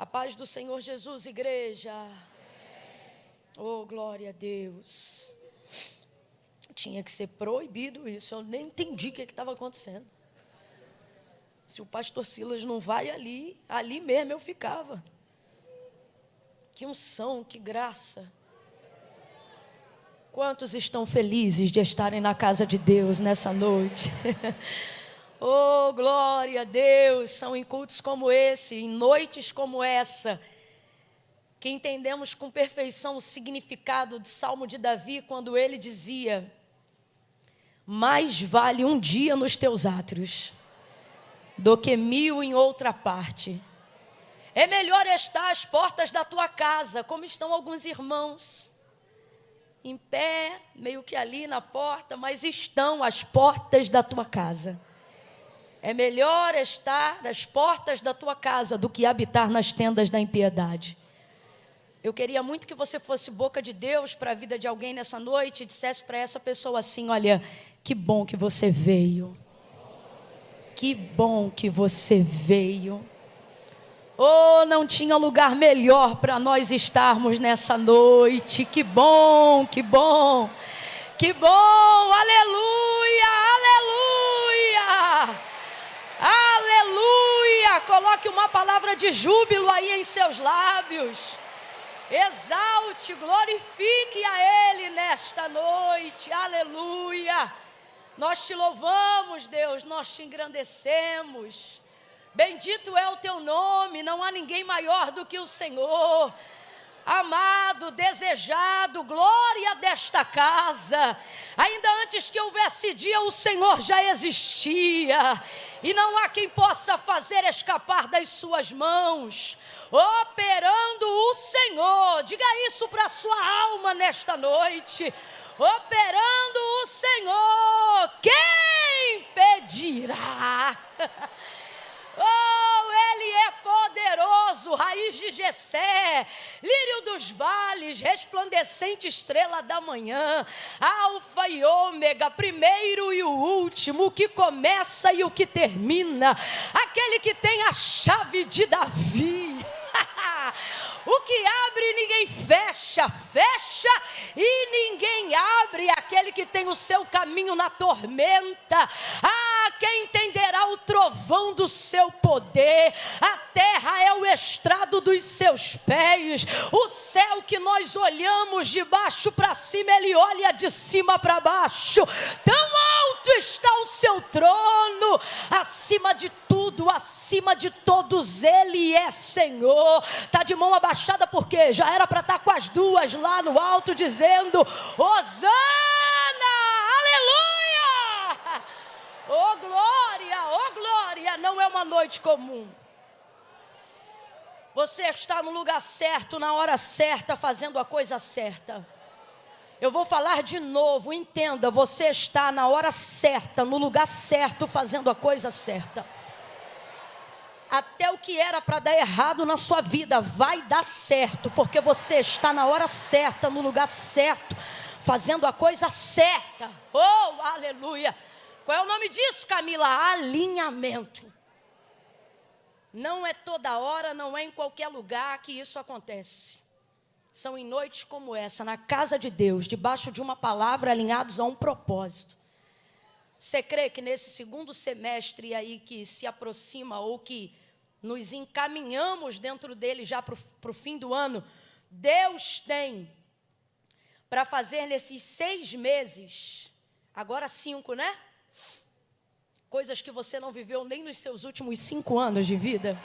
A paz do Senhor Jesus, igreja. Oh, glória a Deus. Tinha que ser proibido isso. Eu nem entendi o que estava acontecendo. Se o pastor Silas não vai ali, ali mesmo eu ficava. Que unção, que graça. Quantos estão felizes de estarem na casa de Deus nessa noite? Oh, glória a Deus. São em cultos como esse, em noites como essa, que entendemos com perfeição o significado do Salmo de Davi, quando ele dizia: mais vale um dia nos teus átrios do que 1000 em outra parte. É melhor estar às portas da tua casa, como estão alguns irmãos, em pé, meio que ali na porta, mas estão às portas da tua casa. É melhor estar às portas da tua casa do que habitar nas tendas da impiedade. Eu queria muito que você fosse boca de Deus para a vida de alguém nessa noite e dissesse para essa pessoa assim: olha, que bom que você veio. Que bom que você veio. Oh, não tinha lugar melhor para nós estarmos nessa noite. Que bom, que bom, que bom. Aleluia, aleluia, aleluia. Coloque uma palavra de júbilo aí em seus lábios. Exalte, glorifique a Ele nesta noite. Aleluia. Nós te louvamos, Deus, nós te engrandecemos. Bendito é o teu nome, não há ninguém maior do que o Senhor. Amado, desejado, glória desta casa. Ainda antes que houvesse dia, o Senhor já existia. E não há quem possa fazer escapar das suas mãos. Operando o Senhor. Diga isso para a sua alma nesta noite. Operando o Senhor. Quem impedirá? Oh, Ele é poderoso, raiz de Jessé, lírio dos vales, resplandecente estrela da manhã, alfa e ômega, primeiro e o último, o que começa e o que termina, aquele que tem a chave de Davi. O que abre ninguém fecha, fecha e ninguém abre, aquele que tem o seu caminho na tormenta. Ah, quem entenderá o trovão do seu poder? A terra é o estrado dos seus pés. O céu que nós olhamos de baixo para cima, Ele olha de cima para baixo. Tão alto está o seu trono, acima de tudo, acima de todos, Ele é Senhor. Está de mão abaixada porque já era para estar com as duas lá no alto dizendo: Hosana, aleluia, oh glória, não é uma noite comum. Você está no lugar certo, na hora certa, fazendo a coisa certa. Eu vou falar de novo, entenda, você está na hora certa, no lugar certo, fazendo a coisa certa. Até o que era para dar errado na sua vida vai dar certo, porque você está na hora certa, no lugar certo, fazendo a coisa certa. Oh, aleluia. Qual é o nome disso, Camila? Alinhamento. Não é toda hora, não é em qualquer lugar que isso acontece. São em noites como essa, na casa de Deus, debaixo de uma palavra, alinhados a um propósito. Você crê que nesse segundo semestre aí que se aproxima, ou que nos encaminhamos dentro dele já para o fim do ano, Deus tem para fazer nesses 6 meses, agora 5, né? Coisas que você não viveu nem nos seus últimos 5 anos de vida.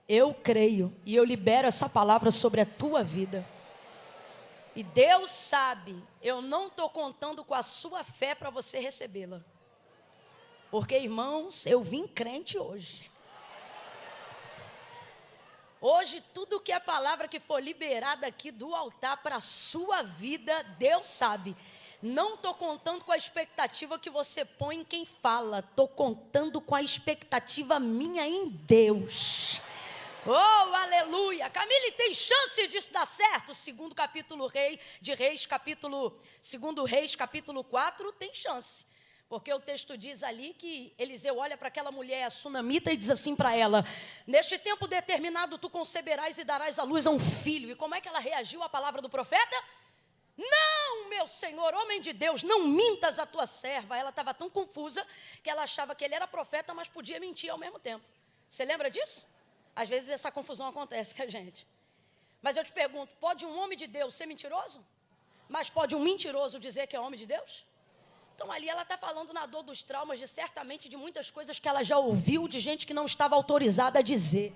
Eu creio e eu libero essa palavra sobre a tua vida. E Deus sabe, eu não estou contando com a sua fé para você recebê-la. Porque, irmãos, eu vim crente hoje. Hoje, tudo que é palavra que for liberada aqui do altar para a sua vida, Deus sabe. Não estou contando com a expectativa que você põe em quem fala. Estou contando com a expectativa minha em Deus. Oh, aleluia. Camille, tem chance disso dar certo? Segundo capítulo segundo Reis, capítulo 4, tem chance. Porque o texto diz ali que Eliseu olha para aquela mulher, a sunamita, e diz assim para ela: neste tempo determinado tu conceberás e darás à luz a um filho. E como é que ela reagiu à palavra do profeta? Não, meu senhor, homem de Deus, não mintas a tua serva. Ela estava tão confusa que ela achava que ele era profeta, mas podia mentir ao mesmo tempo. Você lembra disso? Às vezes essa confusão acontece com a gente. Mas eu te pergunto, pode um homem de Deus ser mentiroso? Mas pode um mentiroso dizer que é homem de Deus? Então ali ela está falando na dor dos traumas, certamente de muitas coisas que ela já ouviu de gente que não estava autorizada a dizer.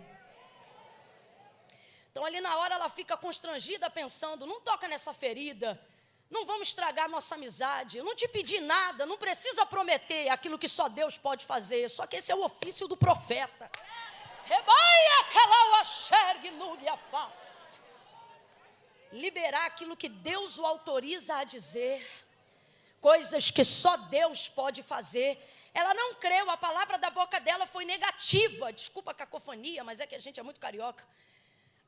Então ali na hora ela fica constrangida pensando, não toca nessa ferida, não vamos estragar nossa amizade, eu não te pedi nada, não precisa prometer aquilo que só Deus pode fazer, só que esse é o ofício do profeta. Liberar aquilo que Deus o autoriza a dizer, coisas que só Deus pode fazer. Ela não creu, a palavra da boca dela foi negativa. Desculpa a cacofonia, mas é que a gente é muito carioca.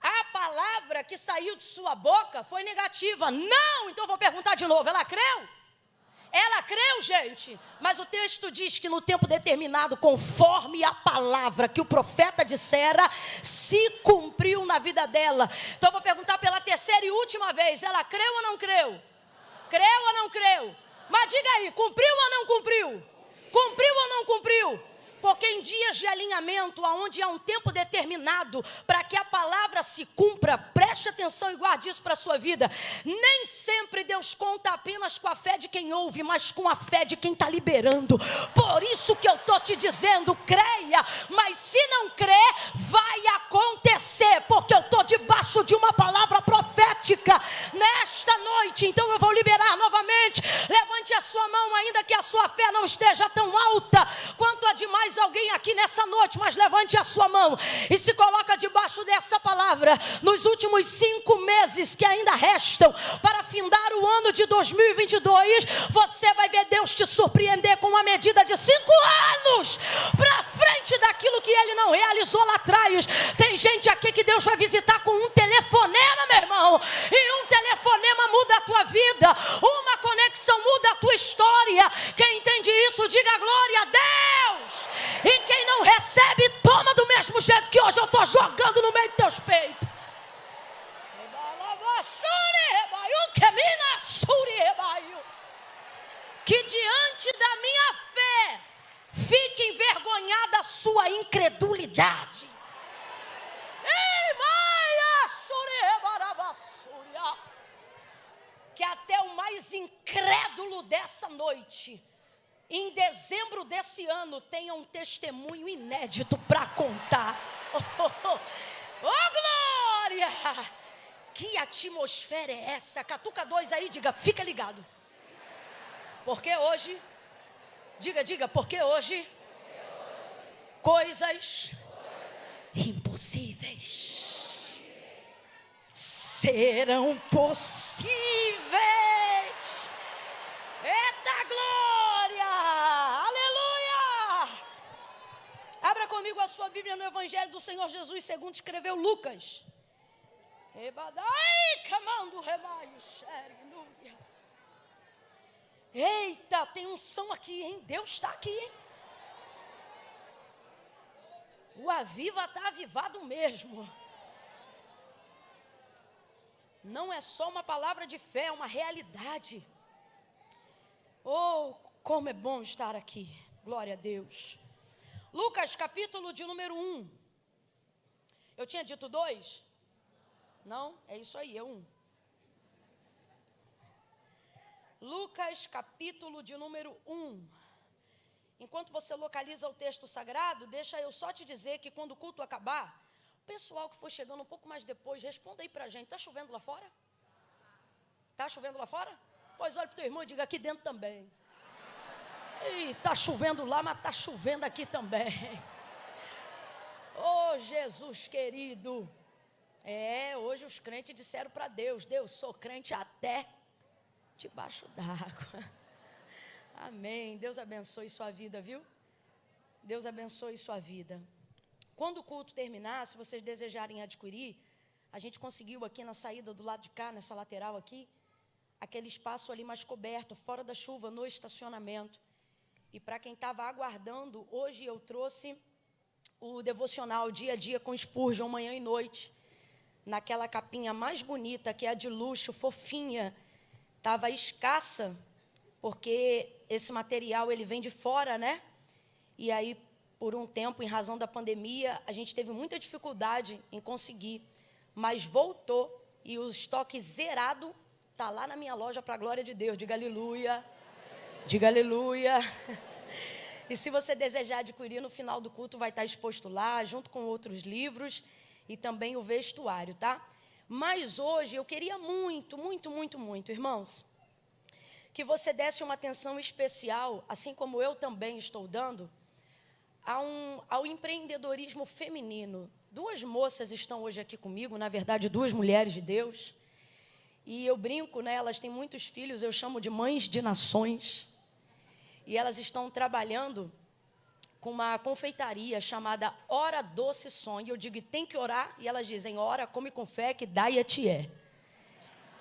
A palavra que saiu de sua boca foi negativa. Não, então eu vou perguntar de novo, ela creu? Ela creu, gente, mas o texto diz que no tempo determinado, conforme a palavra que o profeta dissera, se cumpriu na vida dela. Então eu vou perguntar pela terceira e última vez, ela creu ou não creu? Creu ou não creu? Mas diga aí, cumpriu ou não cumpriu? Cumpriu ou não cumpriu? Porque em dias de alinhamento, onde há um tempo determinado para que a palavra se cumpra, preste atenção e guarde isso para a sua vida. Nem sempre Deus conta apenas com a fé de quem ouve, mas com a fé de quem está liberando. Por isso que eu estou te dizendo, creia, mas se não crer, vai acontecer, porque eu estou debaixo de uma palavra profética nesta noite. Então eu vou liberar novamente. Levante a sua mão, ainda que a sua fé não esteja tão alta quanto a de mais alguém aqui nessa noite, mas levante a sua mão e se coloca debaixo dessa palavra. Nos últimos 5 meses que ainda restam para findar o ano de 2022, você vai ver Deus te surpreender com uma medida de 5 anos para frente daquilo que Ele não realizou lá atrás. Tem gente aqui que Deus vai visitar com um telefonema, meu irmão, e um telefonema muda a tua vida, uma conexão muda a tua história. Quem entende isso, diga glória a Deus. E quem não recebe, toma do mesmo jeito que hoje eu estou jogando no meio dos teus peitos. Que diante da minha fé fique envergonhada a sua incredulidade. Que até o mais incrédulo dessa noite, em dezembro desse ano, tenha um testemunho inédito para contar. Oh, glória! Que atmosfera é essa? Catuca 2 aí, diga, fica ligado. Porque hoje, diga, porque hoje, coisas impossíveis serão possíveis. Eita glória! Aleluia! Abra comigo a sua Bíblia no Evangelho do Senhor Jesus, segundo escreveu Lucas. Eita, tem unção aqui, hein? Deus está aqui, hein? O Aviva está avivado mesmo. Não é só uma palavra de fé, é uma realidade. Oh, como é bom estar aqui. Glória a Deus. Lucas, capítulo de número 1. Eu tinha dito 2? Não? É isso aí, é 1. Lucas, capítulo de número 1. Enquanto você localiza o texto sagrado, deixa eu só te dizer que quando o culto acabar, o pessoal que for chegando um pouco mais depois, responda aí pra gente. Está chovendo lá fora? Está chovendo lá fora? Pois olha para o teu irmão e diga, aqui dentro também. Está chovendo lá, mas está chovendo aqui também. Oh, Jesus querido. Hoje os crentes disseram para Deus, Deus, sou crente até debaixo d'água. Amém. Deus abençoe sua vida, viu? Deus abençoe sua vida. Quando o culto terminar, se vocês desejarem adquirir, a gente conseguiu aqui na saída do lado de cá, nessa lateral aqui, aquele espaço ali mais coberto, fora da chuva, no estacionamento. E para quem estava aguardando, hoje eu trouxe o devocional Dia a Dia com Spurgeon, manhã e noite. Naquela capinha mais bonita, que é a de luxo, fofinha. Estava escassa, porque esse material ele vem de fora, né? E aí, por um tempo, em razão da pandemia, a gente teve muita dificuldade em conseguir. Mas voltou e o estoque zerado está lá na minha loja para a glória de Deus. Diga aleluia. Diga aleluia. E se você desejar adquirir, no final do culto vai estar exposto lá, junto com outros livros e também o vestuário, tá? Mas hoje eu queria muito, irmãos, que você desse uma atenção especial, assim como eu também estou dando, ao empreendedorismo feminino. Duas moças estão hoje aqui comigo, na verdade, duas mulheres de Deus. E eu brinco, né? Elas têm muitos filhos, eu chamo de mães de nações. E elas estão trabalhando com uma confeitaria chamada Hora Doce Sonho. Eu digo, tem que orar, e elas dizem, ora, come com fé, que dai-te é.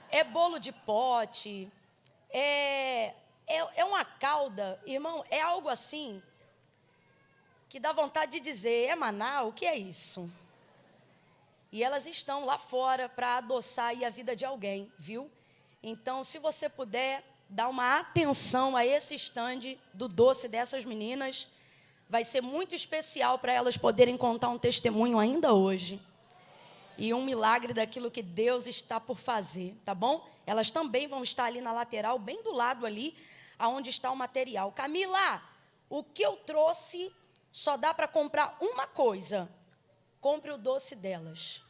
É bolo de pote, é uma calda, irmão, é algo assim, que dá vontade de dizer, é maná, o que é isso? E elas estão lá fora para adoçar aí a vida de alguém, viu? Então, se você puder, dar uma atenção a esse stand do doce dessas meninas, vai ser muito especial para elas poderem contar um testemunho ainda hoje. E um milagre daquilo que Deus está por fazer, tá bom? Elas também vão estar ali na lateral, bem do lado ali, aonde está o material. Camila, o que eu trouxe só dá para comprar uma coisa. Compre o doce delas.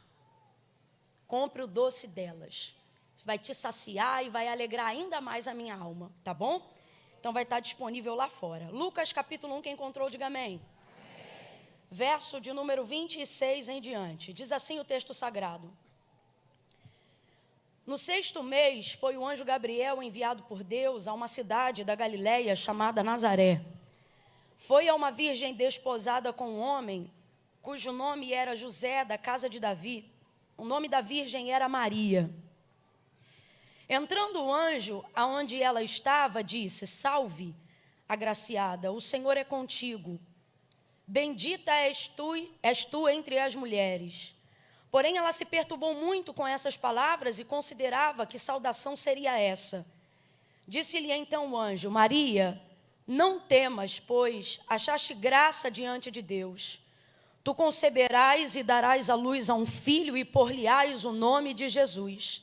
Compre o doce delas. Vai te saciar e vai alegrar ainda mais a minha alma, tá bom? Então vai estar disponível lá fora. Lucas capítulo 1, quem encontrou, diga amém. Amém. Verso de número 26 em diante. Diz assim o texto sagrado. No 6º mês foi o anjo Gabriel enviado por Deus a uma cidade da Galileia chamada Nazaré. Foi a uma virgem desposada com um homem, cujo nome era José, da casa de Davi. O nome da virgem era Maria. Entrando o anjo aonde ela estava, disse, salve, agraciada, o Senhor é contigo. Bendita és tu entre as mulheres. Porém, ela se perturbou muito com essas palavras e considerava que saudação seria essa. Disse-lhe então o anjo, Maria, não temas, pois achaste graça diante de Deus. Tu conceberás e darás à luz a um filho e por-lhe-ás o nome de Jesus.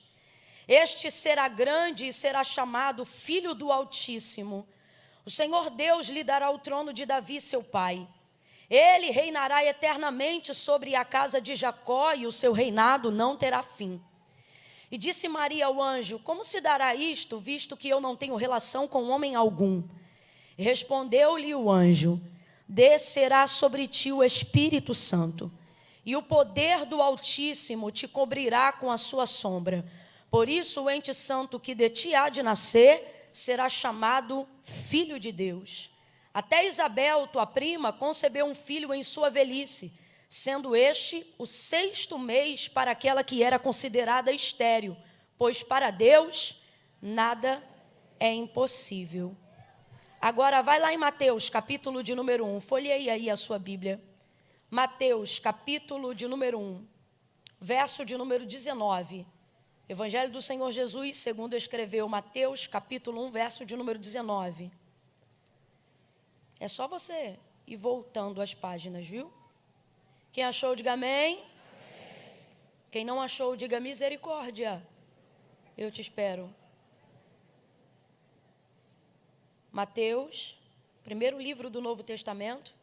Este será grande e será chamado Filho do Altíssimo. O Senhor Deus lhe dará o trono de Davi, seu pai. Ele reinará eternamente sobre a casa de Jacó e o seu reinado não terá fim. E disse Maria ao anjo, como se dará isto, visto que eu não tenho relação com homem algum? E respondeu-lhe o anjo, descerá sobre ti o Espírito Santo, e o poder do Altíssimo te cobrirá com a sua sombra. Por isso, o ente santo que de ti há de nascer, será chamado Filho de Deus. Até Isabel, tua prima, concebeu um filho em sua velhice, sendo este o 6º mês para aquela que era considerada estéril, pois para Deus nada é impossível. Agora, vai lá em Mateus, capítulo de número 1, folheie aí a sua Bíblia. Mateus, capítulo de número 1, verso de número 19. Evangelho do Senhor Jesus, segundo escreveu Mateus, capítulo 1, verso de número 19. É só você ir voltando as páginas, viu? Quem achou, diga amém. Amém. Quem não achou, diga misericórdia. Eu te espero. Mateus, primeiro livro do Novo Testamento,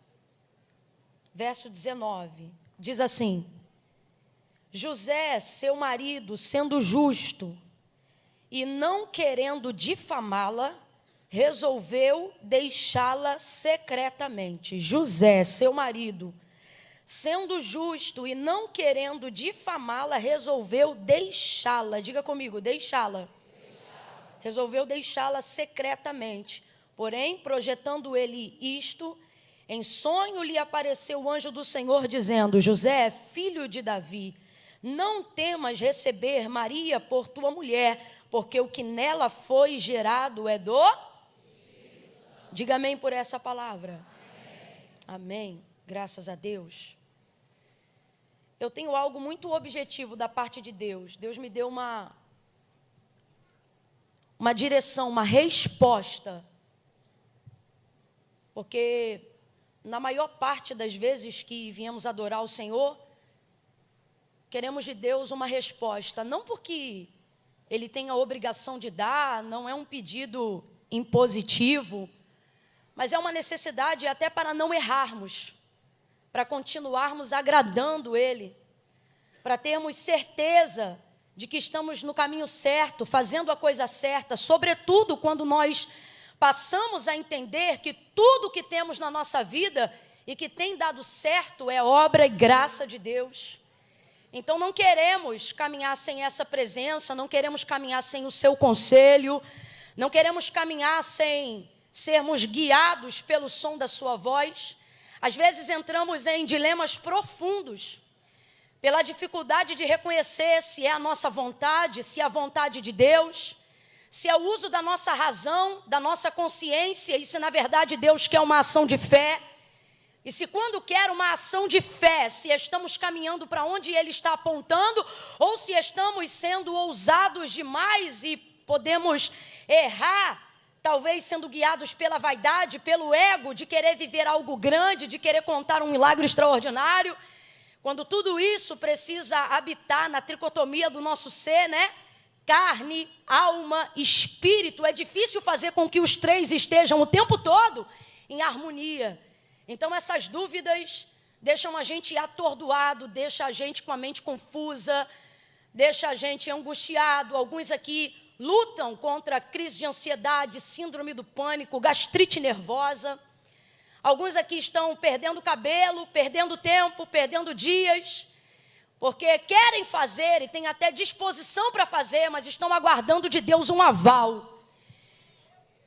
verso 19. Diz assim: José, seu marido, sendo justo e não querendo difamá-la, resolveu deixá-la secretamente. José, seu marido, sendo justo e não querendo difamá-la, resolveu deixá-la. Diga comigo, deixá-la. Resolveu deixá-la secretamente. Porém, projetando ele isto, em sonho lhe apareceu o anjo do Senhor, dizendo: José, filho de Davi, não temas receber Maria por tua mulher, porque o que nela foi gerado é do... Diga amém por essa palavra. Amém. Graças a Deus. Eu tenho algo muito objetivo da parte de Deus. Deus me deu uma direção, uma resposta. Porque na maior parte das vezes que viemos adorar o Senhor, queremos de Deus uma resposta. Não porque Ele tem a obrigação de dar, não é um pedido impositivo, mas é uma necessidade até para não errarmos, para continuarmos agradando Ele, para termos certeza de que estamos no caminho certo, fazendo a coisa certa, sobretudo quando nós passamos a entender que tudo que temos na nossa vida e que tem dado certo é obra e graça de Deus. Então não queremos caminhar sem essa presença, não queremos caminhar sem o seu conselho, não queremos caminhar sem sermos guiados pelo som da sua voz. Às vezes entramos em dilemas profundos, pela dificuldade de reconhecer se é a nossa vontade, se é a vontade de Deus, se é o uso da nossa razão, da nossa consciência, e se na verdade Deus quer uma ação de fé. E se quando quer uma ação de fé, se estamos caminhando para onde Ele está apontando, ou se estamos sendo ousados demais e podemos errar, talvez sendo guiados pela vaidade, pelo ego, de querer viver algo grande, de querer contar um milagre extraordinário, quando tudo isso precisa habitar na tricotomia do nosso ser, né? Carne, alma, espírito. É difícil fazer com que os três estejam o tempo todo em harmonia. Então essas dúvidas deixam a gente atordoado, deixam a gente com a mente confusa, deixam a gente angustiado. Alguns aqui lutam contra crise de ansiedade, síndrome do pânico, gastrite nervosa. Alguns aqui estão perdendo cabelo, perdendo tempo, perdendo dias, porque querem fazer e têm até disposição para fazer, mas estão aguardando de Deus um aval.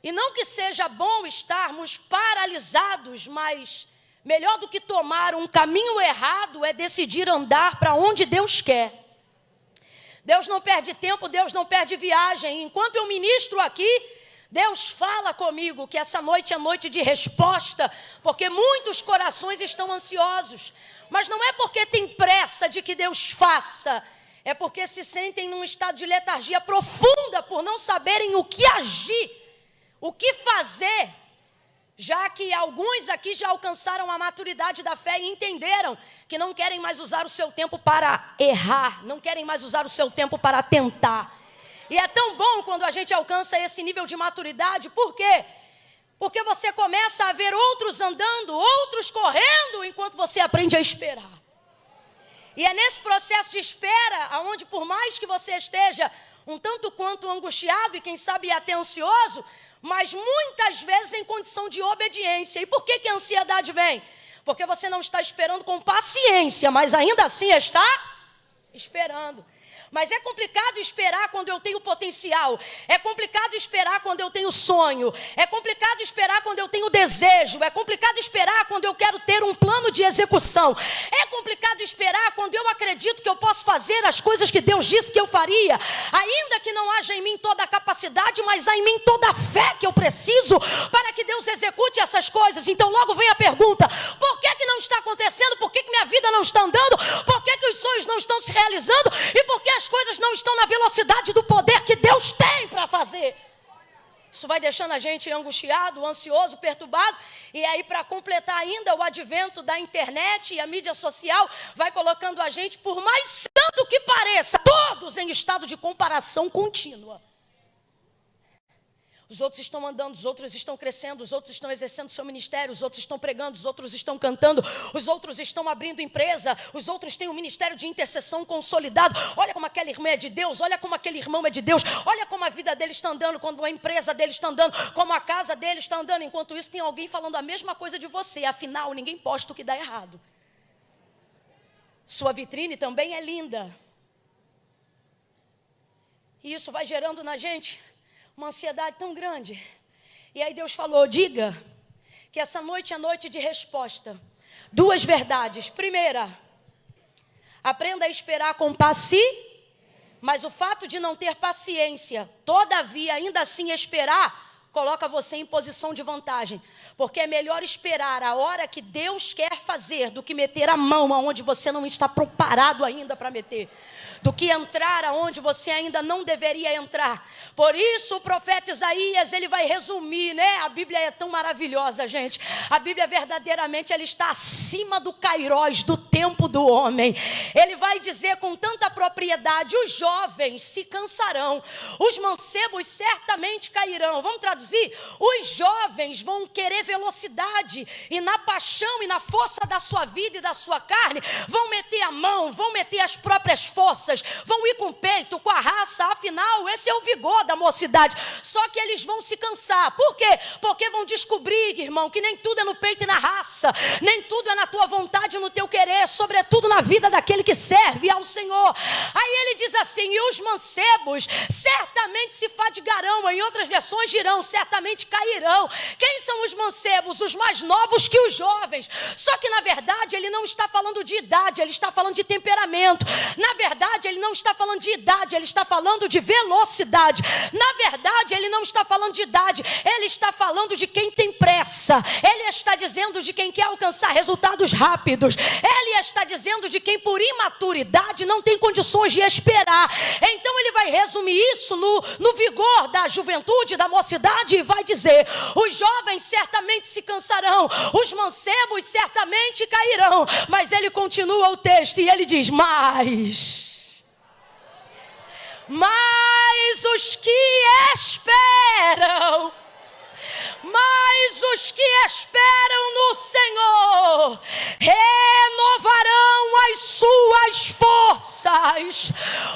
E não que seja bom estarmos paralisados, mas melhor do que tomar um caminho errado é decidir andar para onde Deus quer. Deus não perde tempo, Deus não perde viagem. Enquanto eu ministro aqui, Deus fala comigo que essa noite é noite de resposta, porque muitos corações estão ansiosos. Mas não é porque tem pressa de que Deus faça, é porque se sentem num estado de letargia profunda por não saberem o que agir, o que fazer, já que alguns aqui já alcançaram a maturidade da fé e entenderam que não querem mais usar o seu tempo para errar, não querem mais usar o seu tempo para tentar. E é tão bom quando a gente alcança esse nível de maturidade. Por quê? Porque você começa a ver outros andando, outros correndo, enquanto você aprende a esperar. E é nesse processo de espera, onde por mais que você esteja um tanto quanto angustiado e quem sabe até ansioso, mas muitas vezes em condição de obediência. E por que a ansiedade vem? Porque você não está esperando com paciência, mas ainda assim está esperando. Mas é complicado esperar quando eu tenho potencial. É complicado esperar quando eu tenho sonho. É complicado esperar quando eu tenho desejo. É complicado esperar quando eu quero ter um plano de execução. É complicado esperar quando eu acredito que eu posso fazer as coisas que Deus disse que eu faria. Ainda que não haja em mim toda a capacidade, mas há em mim toda a fé que eu preciso para que Deus execute essas coisas. Então logo vem a pergunta: por que não está acontecendo? Por que minha vida não está andando? Por que os sonhos não estão se realizando? E por que as coisas não estão na velocidade do poder que Deus tem para fazer? Isso vai deixando a gente angustiado, ansioso, perturbado. E aí, para completar ainda, o advento da internet e a mídia social vai colocando a gente, por mais santo que pareça, todos em estado de comparação contínua. Os outros estão andando, os outros estão crescendo, os outros estão exercendo seu ministério, os outros estão pregando, os outros estão cantando, os outros estão abrindo empresa, os outros têm um ministério de intercessão consolidado. Olha como aquela irmã é de Deus, olha como aquele irmão é de Deus, olha como a vida dele está andando, como a empresa dele está andando, como a casa dele está andando. Enquanto isso, tem alguém falando a mesma coisa de você. Afinal, ninguém posta o que dá errado. Sua vitrine também é linda. E isso vai gerando na gente uma ansiedade tão grande. E aí Deus falou: diga que essa noite é noite de resposta. Duas verdades. Primeira, aprenda a esperar com paciência, mas o fato de não ter paciência, todavia, ainda assim esperar, coloca você em posição de vantagem. Porque é melhor esperar a hora que Deus quer fazer do que meter a mão aonde você não está preparado ainda para meter. Do que entrar aonde você ainda não deveria entrar. Por isso o profeta Isaías, ele vai resumir, né? A Bíblia é tão maravilhosa, gente. A Bíblia verdadeiramente, ela está acima do kairós, do tempo do homem. Ele vai dizer com tanta propriedade: os jovens se cansarão, os mancebos certamente cairão. Vamos traduzir? Os jovens vão querer velocidade, e na paixão e na força da sua vida e da sua carne, vão meter a mão, vão meter as próprias forças, vão ir com o peito, com a raça. Afinal, esse é o vigor da mocidade. Só que eles vão se cansar. Por quê? Porque vão descobrir, irmão, que nem tudo é no peito e na raça, nem tudo é na tua vontade e no teu querer, sobretudo na vida daquele que serve ao Senhor. Aí ele diz assim: e os mancebos certamente se fadigarão. Em outras versões dirão: certamente cairão. Quem são os mancebos? Os mais novos que os jovens. Só que na verdade ele não está falando de idade, ele está falando de temperamento. Na verdade ele não está falando de idade, ele está falando de velocidade. Na verdade ele não está falando de idade, ele está falando de quem tem pressa. Ele está dizendo de quem quer alcançar resultados rápidos. Ele está dizendo de quem por imaturidade não tem condições de esperar. Então ele vai resumir isso no vigor da juventude, da mocidade, e vai dizer: os jovens certamente se cansarão, os mancebos certamente cairão. Mas ele continua o texto e ele diz: mas os que esperam, mas os que esperam no Senhor renovarão as suas forças.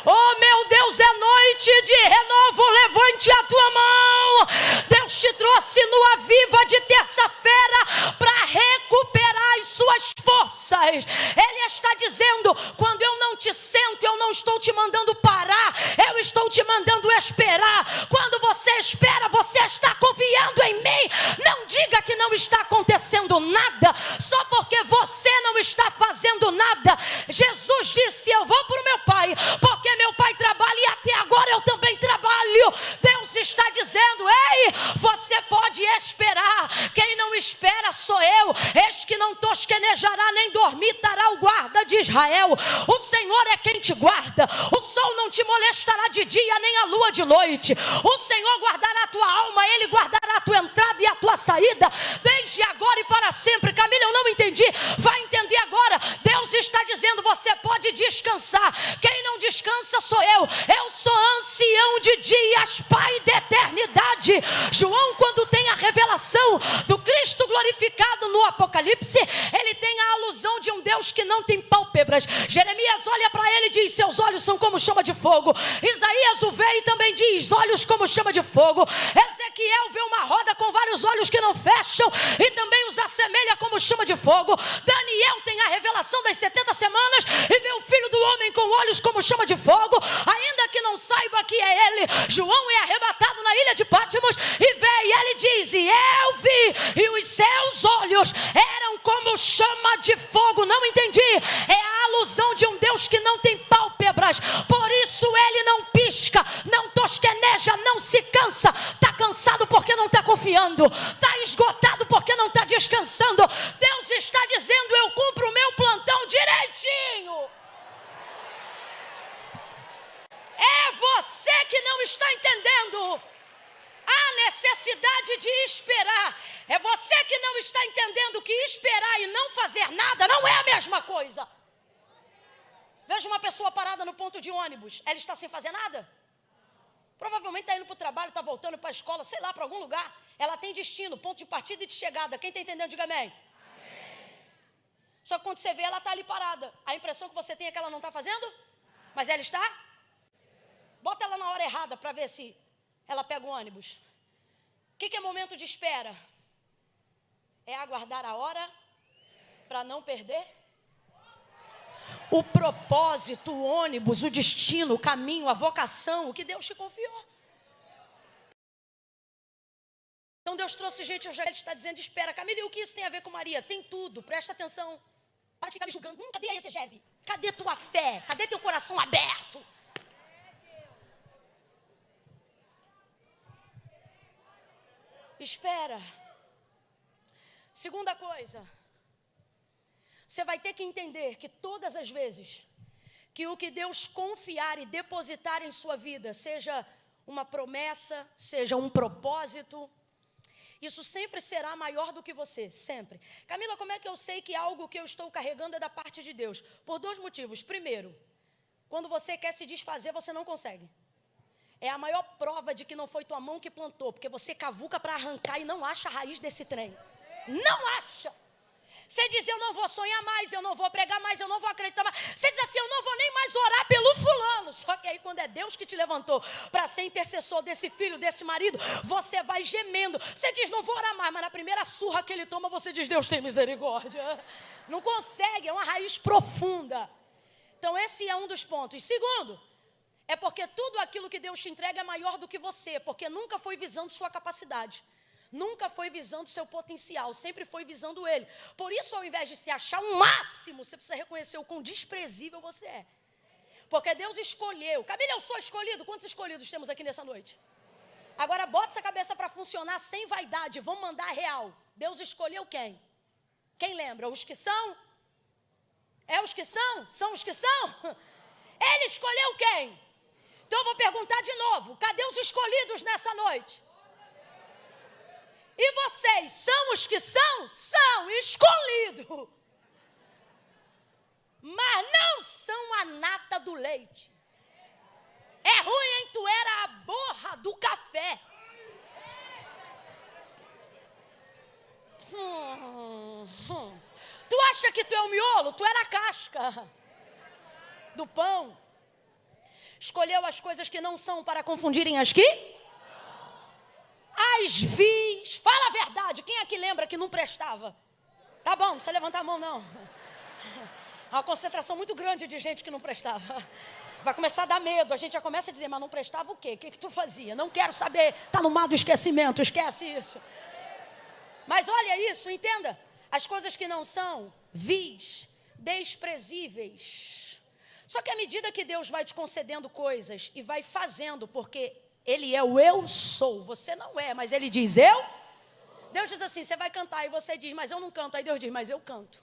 Oh meu Deus, é noite de renovo. Levante a tua mão. Deus te trouxe no Aviva de terça-feira para recuperar as suas forças. Ele está dizendo: quando eu não te sento, eu não estou te mandando parar, eu estou te mandando esperar. Quando você espera, você está confiando em mim. Não diga que não está acontecendo nada só porque você não está fazendo nada. Jesus disse: eu vou para o meu Pai, porque meu Pai trabalha e até agora eu também trabalho. Deus está dizendo: ei, você pode esperar. Quem não espera sou eu. Eis que não tosquenejará nem dormitará o guarda de Israel. O Senhor é quem te guarda. O sol não te molestará de dia, nem a lua de noite. O Senhor guardará a tua alma, Ele guardará a tua entrada e a tua saída, desde agora e para sempre. Camila, eu não entendi. Vai entender agora. Deus está dizendo: você pode descansar. Quem não descansa sou eu. Eu sou ancião de dias, Pai da eternidade. João, quando tem a revelação do Cristo glorificado no Apocalipse, ele tem a alusão de um Deus que não tem pálpebras. Jeremias olha para ele e diz: seus olhos são como chama de fogo. Isaías o vê e também diz: olhos como chama de fogo. Ezequiel vê uma roda com vários olhos que não fecham e também os assemelha como chama de fogo. Daniel tem a revelação das 70 semanas e vê o Filho do Homem com olhos como chama de fogo, ainda que não saiba que é ele. João é arrebatado na ilha de Patmos e vê, e ele diz: e eu vi, e os seus olhos eram como chama de fogo. Não entendi. É a alusão de um Deus que não tem pálpebras, por isso ele não pisca, não tosqueneja, não se cansa. Está cansado porque não está confiando, está esgotado porque não está descansando. Deus está dizendo: eu cumpro o meu plantão direitinho. É você que não está entendendo a necessidade de esperar. É você que não está entendendo que esperar e não fazer nada não é a mesma coisa. Veja uma pessoa parada no ponto de ônibus. Ela está sem fazer nada? Provavelmente está indo para o trabalho, está voltando para a escola, sei lá, para algum lugar. Ela tem destino, ponto de partida e de chegada. Quem está entendendo, diga amém. Só que quando você vê, ela está ali parada. A impressão que você tem é que ela não está fazendo? Mas ela está? Bota ela na hora errada para ver se ela pega o ônibus. O que é momento de espera? É aguardar a hora para não perder o propósito, o ônibus, o destino, o caminho, a vocação, o que Deus te confiou. Então Deus trouxe gente, hoje ele está dizendo: espera. Camila, e o que isso tem a ver com Maria? Tem tudo, presta atenção. Para de ficar me julgando. Cadê a exegese? Cadê tua fé? Cadê teu coração aberto? Espera. Segunda coisa, você vai ter que entender que todas as vezes que o que Deus confiar e depositar em sua vida, seja uma promessa, seja um propósito, isso sempre será maior do que você, sempre. Camila, como é que eu sei que algo que eu estou carregando é da parte de Deus? Por dois motivos. Primeiro, quando você quer se desfazer, você não consegue. É a maior prova de que não foi tua mão que plantou, porque você cavuca para arrancar e não acha a raiz desse trem. Não acha. Você diz, eu não vou sonhar mais, eu não vou pregar mais, eu não vou acreditar mais. Você diz assim, eu não vou nem mais orar pelo fulano. Só que aí quando é Deus que te levantou para ser intercessor desse filho, desse marido, você vai gemendo. Você diz, não vou orar mais, mas na primeira surra que ele toma, você diz, Deus tem misericórdia. Não consegue, é uma raiz profunda. Então esse é um dos pontos. Segundo, é porque tudo aquilo que Deus te entrega é maior do que você, porque nunca foi visando sua capacidade. Nunca foi visando seu potencial, sempre foi visando ele. Por isso, ao invés de se achar um máximo, você precisa reconhecer o quão desprezível você é. Porque Deus escolheu. Camila, eu sou escolhido. Quantos escolhidos temos aqui nessa noite? Agora, bota essa cabeça para funcionar sem vaidade. Vamos mandar real. Deus escolheu quem? Quem lembra? Os que são? É os que são? São os que são? Ele escolheu quem? Então, eu vou perguntar de novo. Cadê os escolhidos nessa noite? E vocês são os que são? São escolhidos. Mas não são a nata do leite. É ruim, hein? Tu era a borra do café. Tu acha que tu é o miolo? Tu era a casca do pão. Escolheu as coisas que não são para confundirem as que? As vis, fala a verdade, quem aqui lembra que não prestava? Tá bom, não precisa levantar a mão não. Há uma concentração muito grande de gente que não prestava. Vai começar a dar medo, a gente já começa a dizer, mas não prestava o quê? O que tu fazia? Não quero saber, tá no mar do esquecimento, esquece isso. Mas olha isso, entenda, as coisas que não são vis, desprezíveis. Só que à medida que Deus vai te concedendo coisas e vai fazendo, porque Ele é o eu sou, você não é, mas Ele diz eu. Deus diz assim, você vai cantar e você diz, mas eu não canto. Aí Deus diz, mas eu canto.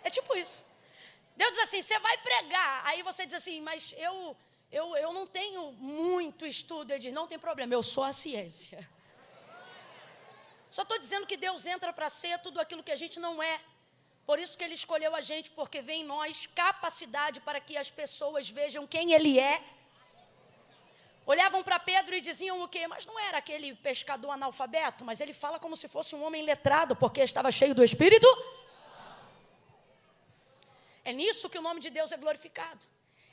É tipo isso. Deus diz assim, você vai pregar. Aí você diz assim, mas eu não tenho muito estudo. Ele diz, não tem problema, eu sou a ciência. Só estou dizendo que Deus entra para ser tudo aquilo que a gente não é. Por isso que Ele escolheu a gente, porque vê em nós capacidade para que as pessoas vejam quem Ele é. Olhavam para Pedro e diziam o quê? Mas não era aquele pescador analfabeto, mas ele fala como se fosse um homem letrado, porque estava cheio do Espírito. É nisso que o nome de Deus é glorificado.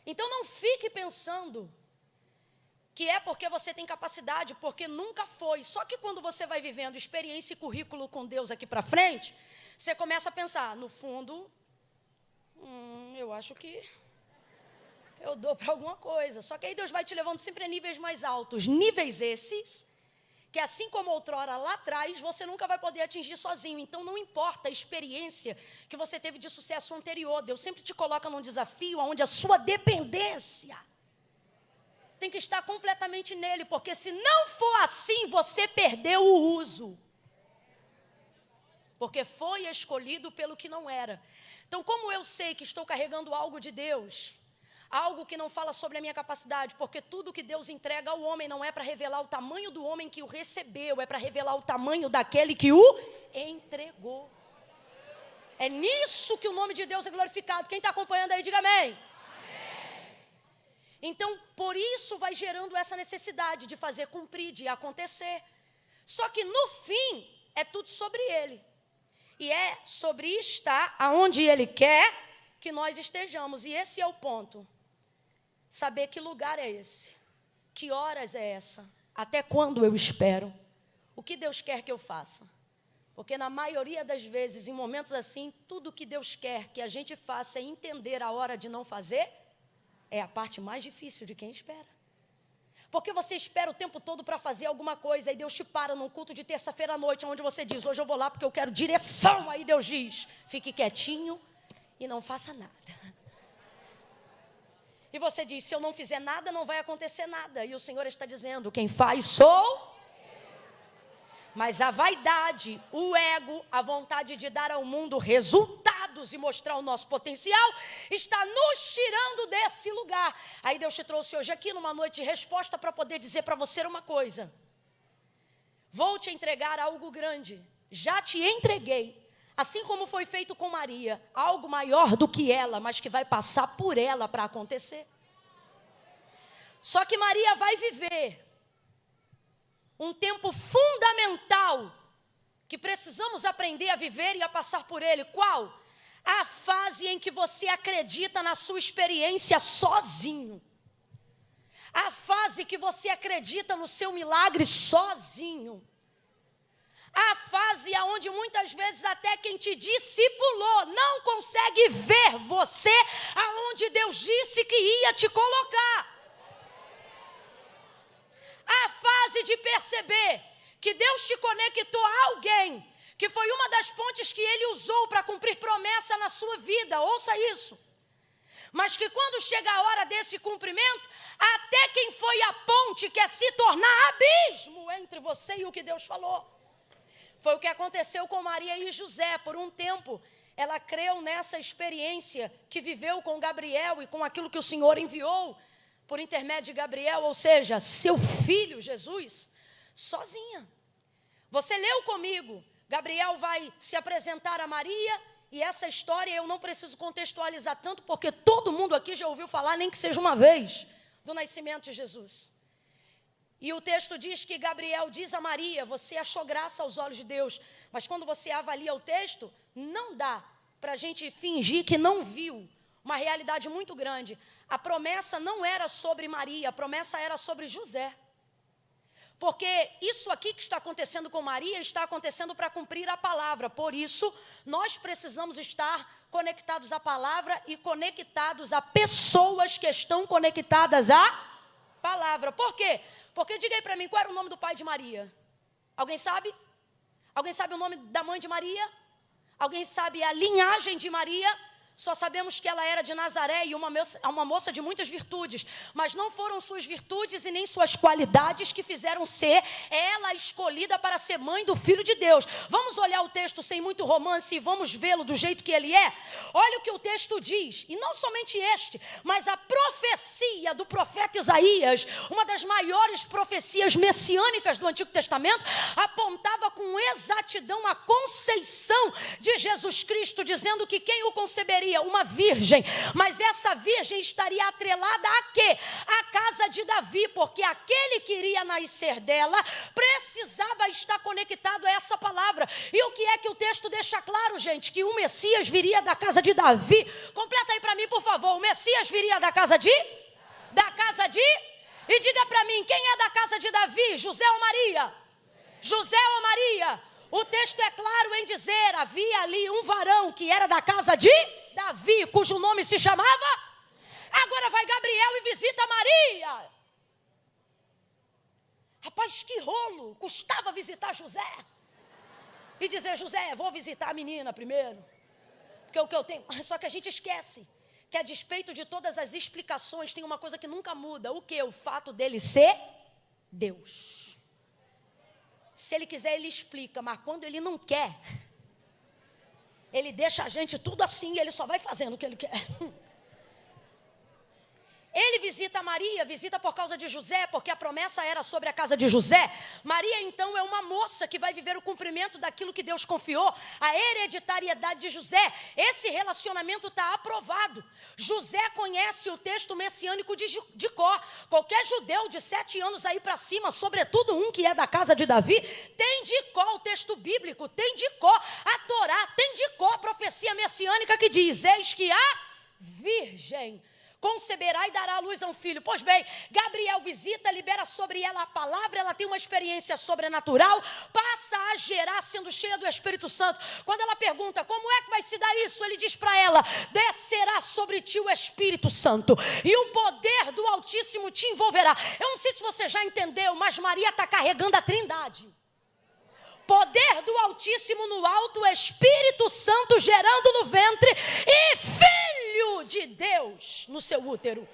Então não fique pensando que é porque você tem capacidade, porque nunca foi. Só que quando você vai vivendo experiência e currículo com Deus aqui para frente, você começa a pensar, no fundo, eu acho que eu dou para alguma coisa. Só que aí Deus vai te levando sempre a níveis mais altos. Níveis esses, que assim como outrora lá atrás, você nunca vai poder atingir sozinho. Então não importa a experiência que você teve de sucesso anterior. Deus sempre te coloca num desafio onde a sua dependência tem que estar completamente nele. Porque se não for assim, você perdeu o uso. Porque foi escolhido pelo que não era. Então como eu sei que estou carregando algo de Deus? Algo que não fala sobre a minha capacidade, porque tudo que Deus entrega ao homem não é para revelar o tamanho do homem que o recebeu, é para revelar o tamanho daquele que o entregou. É nisso que o nome de Deus é glorificado. Quem está acompanhando aí, diga amém. Amém. Então, por isso vai gerando essa necessidade de fazer cumprir, de acontecer. Só que no fim, é tudo sobre Ele. E é sobre estar aonde Ele quer que nós estejamos. E esse é o ponto. Saber que lugar é esse, que horas é essa, até quando eu espero, o que Deus quer que eu faça. Porque na maioria das vezes, em momentos assim, tudo que Deus quer que a gente faça é entender a hora de não fazer, é a parte mais difícil de quem espera. Porque você espera o tempo todo para fazer alguma coisa, e Deus te para num culto de terça-feira à noite, onde você diz, hoje eu vou lá porque eu quero direção. Aí Deus diz, fique quietinho e não faça nada. E você diz, se eu não fizer nada, não vai acontecer nada. E o Senhor está dizendo, quem faz sou. Mas a vaidade, o ego, a vontade de dar ao mundo resultados e mostrar o nosso potencial, está nos tirando desse lugar. Aí Deus te trouxe hoje aqui numa noite de resposta para poder dizer para você uma coisa. Vou te entregar algo grande. Já te entreguei. Assim como foi feito com Maria. Algo maior do que ela, mas que vai passar por ela para acontecer. Só que Maria vai viver um tempo fundamental que precisamos aprender a viver e a passar por ele. Qual? A fase em que você acredita na sua experiência sozinho. A fase que você acredita no seu milagre sozinho. A fase onde muitas vezes até quem te discipulou não consegue ver você aonde Deus disse que ia te colocar. A fase de perceber que Deus te conectou a alguém, que foi uma das pontes que Ele usou para cumprir promessa na sua vida, ouça isso. Mas que quando chega a hora desse cumprimento, até quem foi a ponte quer se tornar abismo entre você e o que Deus falou. Foi o que aconteceu com Maria e José. Por um tempo, ela creu nessa experiência que viveu com Gabriel e com aquilo que o Senhor enviou por intermédio de Gabriel, ou seja, seu filho Jesus, sozinha. Você leu comigo, Gabriel vai se apresentar a Maria, e essa história eu não preciso contextualizar tanto, porque todo mundo aqui já ouviu falar, nem que seja uma vez, do nascimento de Jesus. E o texto diz que Gabriel diz a Maria, você achou graça aos olhos de Deus, mas quando você avalia o texto, não dá para a gente fingir que não viu uma realidade muito grande. A promessa não era sobre Maria, a promessa era sobre José. Porque isso aqui que está acontecendo com Maria, está acontecendo para cumprir a palavra. Por isso, nós precisamos estar conectados à palavra e conectados a pessoas que estão conectadas à palavra. Por quê? Porque diga aí para mim, qual era o nome do pai de Maria? Alguém sabe? Alguém sabe o nome da mãe de Maria? Alguém sabe a linhagem de Maria? Só sabemos que ela era de Nazaré e uma moça de muitas virtudes. Mas não foram suas virtudes e nem suas qualidades que fizeram ser ela escolhida para ser mãe do Filho de Deus. Vamos olhar o texto sem muito romance e vamos vê-lo do jeito que ele é? Olha o que o texto diz. E não somente este, mas a profecia do profeta Isaías, uma das maiores profecias messiânicas do Antigo Testamento, apontava com exatidão a conceição de Jesus Cristo, dizendo que quem o conceberia? Uma virgem, mas essa virgem estaria atrelada a quê? A casa de Davi, porque aquele que iria nascer dela precisava estar conectado a essa palavra. E o que é que o texto deixa claro, gente? Que o Messias viria da casa de Davi. Completa aí para mim, por favor. O Messias viria da casa de? Da casa de? E diga para mim, quem é da casa de Davi? José ou Maria? José ou Maria? O texto é claro em dizer, havia ali um varão que era da casa de Davi, cujo nome se chamava. Agora vai Gabriel e visita Maria. Rapaz, que rolo, custava visitar José. E dizer, José, vou visitar a menina primeiro. Porque o que eu tenho, só que a gente esquece que a despeito de todas as explicações, tem uma coisa que nunca muda. O que? O fato dele ser Deus. Se ele quiser, ele explica, mas quando ele não quer, ele deixa a gente tudo assim e ele só vai fazendo o que ele quer. Ele visita Maria, visita por causa de José, porque a promessa era sobre a casa de José. Maria, então, é uma moça que vai viver o cumprimento daquilo que Deus confiou, a hereditariedade de José. Esse relacionamento está aprovado. José conhece o texto messiânico de Có. Qualquer judeu de 7 anos aí para cima, sobretudo um que é da casa de Davi, tem de Có o texto bíblico, tem de Có a Torá, tem de Có a profecia messiânica que diz, eis que a virgem conceberá e dará à luz a um filho. Pois bem, Gabriel visita, libera sobre ela a palavra, ela tem uma experiência sobrenatural, passa a gerar sendo cheia do Espírito Santo. Quando ela pergunta, como é que vai se dar isso? Ele diz para ela, descerá sobre ti o Espírito Santo e o poder do Altíssimo te envolverá. Eu não sei se você já entendeu, mas Maria está carregando a Trindade. Poder do Altíssimo no alto, Espírito Santo gerando no ventre e Filho de Deus no seu útero.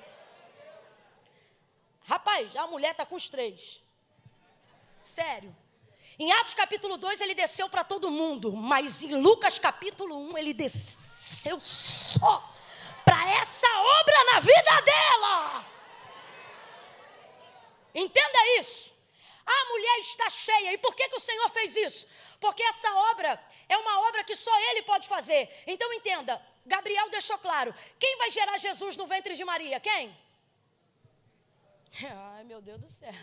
Rapaz, a mulher está com os 3. Sério. Em Atos capítulo 2 ele desceu para todo mundo, mas em Lucas capítulo 1 ele desceu só para essa obra na vida dela. Entenda isso. A mulher está cheia. E por que o Senhor fez isso? Porque essa obra é uma obra que só Ele pode fazer. Então entenda, Gabriel deixou claro. Quem vai gerar Jesus no ventre de Maria? Quem? Ai, meu Deus do céu.